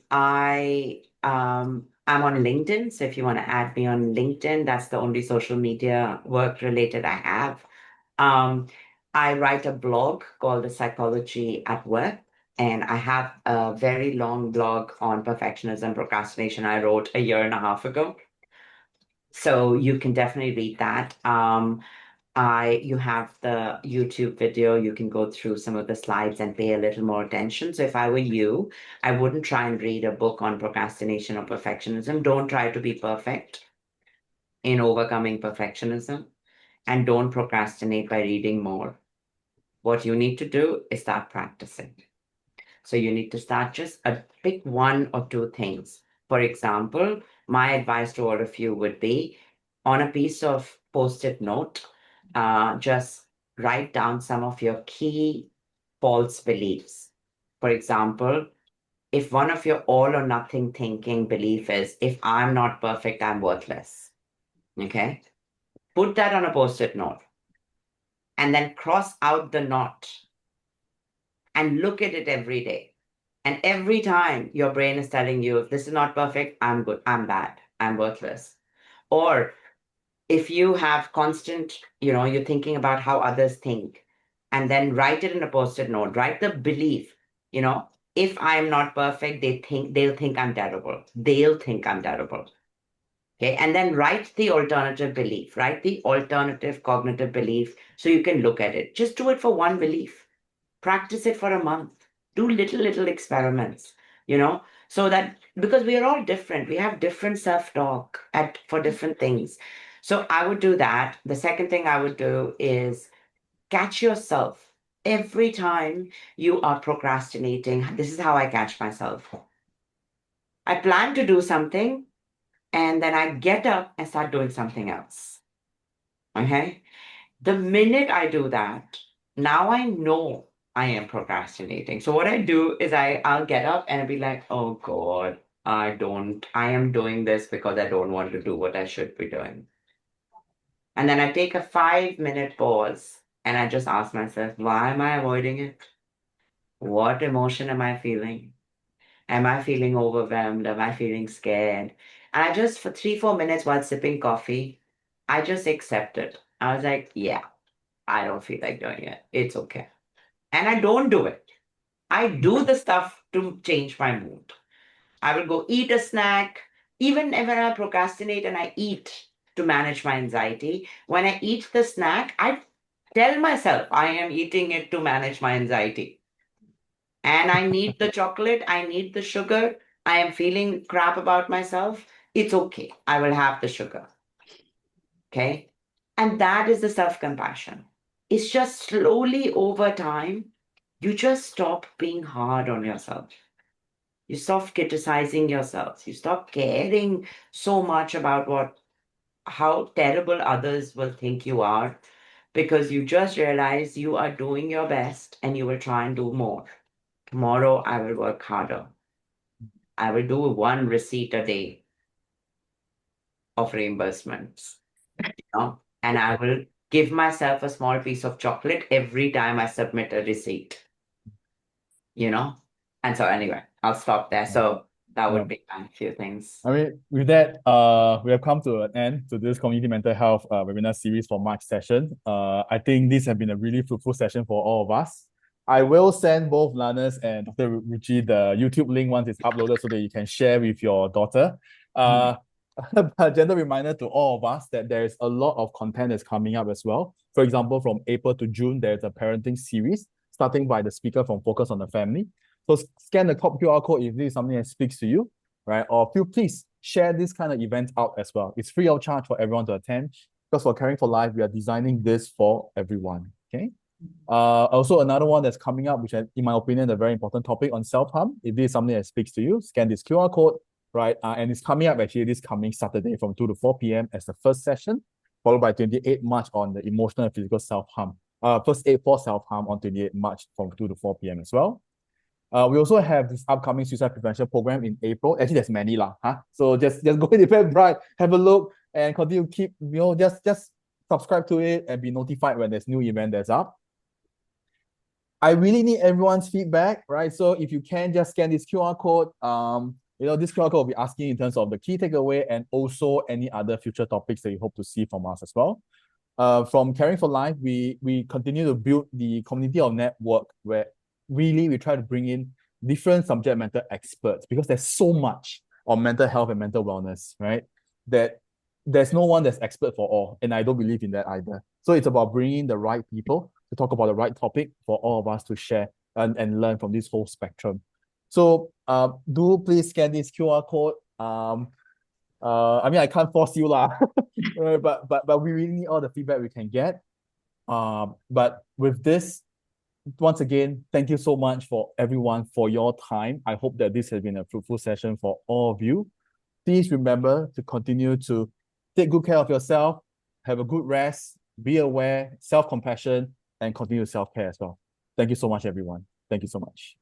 on LinkedIn. So if you want to add me on LinkedIn, that's the only social media work related I have. I write a blog called The Psychology at Work, and I have a very long blog on perfectionism, procrastination I wrote a year and a half ago. So you can definitely read that. You have the YouTube video, you can go through some of the slides and pay a little more attention. So if I were you, I wouldn't try and read a book on procrastination or perfectionism. Don't try to be perfect in overcoming perfectionism, and don't procrastinate by reading more. What you need to do is start practicing. So you need to start just pick one or two things. For example, my advice to all of you would be on a piece of post-it note, just write down some of your key false beliefs. For example, if one of your all or nothing thinking belief is, if I'm not perfect, I'm worthless. Okay? Put that on a post-it note and then cross out the not and look at it every day. And every time your brain is telling you, if this is not perfect, I'm good, I'm bad, I'm worthless. Or if you have constant, you're thinking about how others think, and then write it in a post-it note, write the belief, if I'm not perfect, they'll think I'm terrible. They'll think I'm terrible. Okay. And then write the alternative belief, write the alternative cognitive belief so you can look at it. Just do it for one belief. Practice it for a month. Do little experiments, so that because we are all different, we have different self-talk for different things. So I would do that. The second thing I would do is catch yourself every time you are procrastinating. This is how I catch myself. I plan to do something and then I get up and start doing something else. Okay. The minute I do that, now I know I am procrastinating. So what I do is I'll get up and I'll be like, oh God, I am doing this because I don't want to do what I should be doing. And then I take a 5-minute pause and I just ask myself, why am I avoiding it? What emotion am I feeling? Am I feeling overwhelmed? Am I feeling scared? And I just, for 3-4 minutes while sipping coffee, I just accept it. I was like, yeah, I don't feel like doing it. It's okay. And I don't do it. I do the stuff to change my mood. I will go eat a snack. Even when I procrastinate and I eat to manage my anxiety, when I eat the snack, I tell myself I am eating it to manage my anxiety. And I need the chocolate, I need the sugar. I am feeling crap about myself. It's okay. I will have the sugar. Okay. And that is the self compassion. It's just slowly over time, you just stop being hard on yourself. You stop criticizing yourself. You stop caring so much about how terrible others will think you are, because you just realize you are doing your best and you will try and do more. Tomorrow, I will work harder. I will do one receipt a day of reimbursements, and I will give myself a small piece of chocolate every time I submit a receipt, you know? And so, anyway, I'll stop there. So, that would be a few things. I mean, with that, we have come to an end to this community mental health webinar series for March session. I think this has been a really fruitful session for all of us. I will send both Lanurse and Dr. Ruchi the YouTube link once it's uploaded so that you can share with your daughter. A gentle reminder to all of us that there is a lot of content that's coming up as well. For example, from April to June, there's a parenting series starting by the speaker from Focus on the Family. So scan the top QR code if this is something that speaks to you, right? Or please share this kind of event out as well. It's free of charge for everyone to attend, because for Caring for Life, we are designing this for everyone, okay? Also, another one that's coming up, which in my opinion, a very important topic on self-harm. If this is something that speaks to you, scan this QR code, right? And it's coming up actually this coming Saturday from 2 to 4 p.m. as the first session, followed by 28 March on the emotional and physical self-harm. First aid for self-harm on 28 March from 2 to 4 p.m. as well. We also have this upcoming suicide prevention program in April. Actually, there's many lah, huh? So just go to the Eventbrite, have a look, and continue to keep, just subscribe to it and be notified when there's new event that's up. I really need everyone's feedback, right? So if you can just scan this QR code, this QR code will be asking in terms of the key takeaway and also any other future topics that you hope to see from us as well. From Caring for Life, we continue to build the community of network where really we try to bring in different subject matter experts, because there's so much on mental health and mental wellness, right? That there's no one that's expert for all, and I don't believe in that either. So it's about bringing the right people to talk about the right topic for all of us to share and learn from this whole spectrum. So do please scan this QR code. I mean, I can't force you lah, right? But we really need all the feedback we can get. But with this, once again, thank you so much for everyone for your time. I hope that this has been a fruitful session for all of you. Please remember to continue to take good care of yourself, have a good rest, be aware, self-compassion, and continue self-care as well. Thank you so much, everyone. Thank you so much.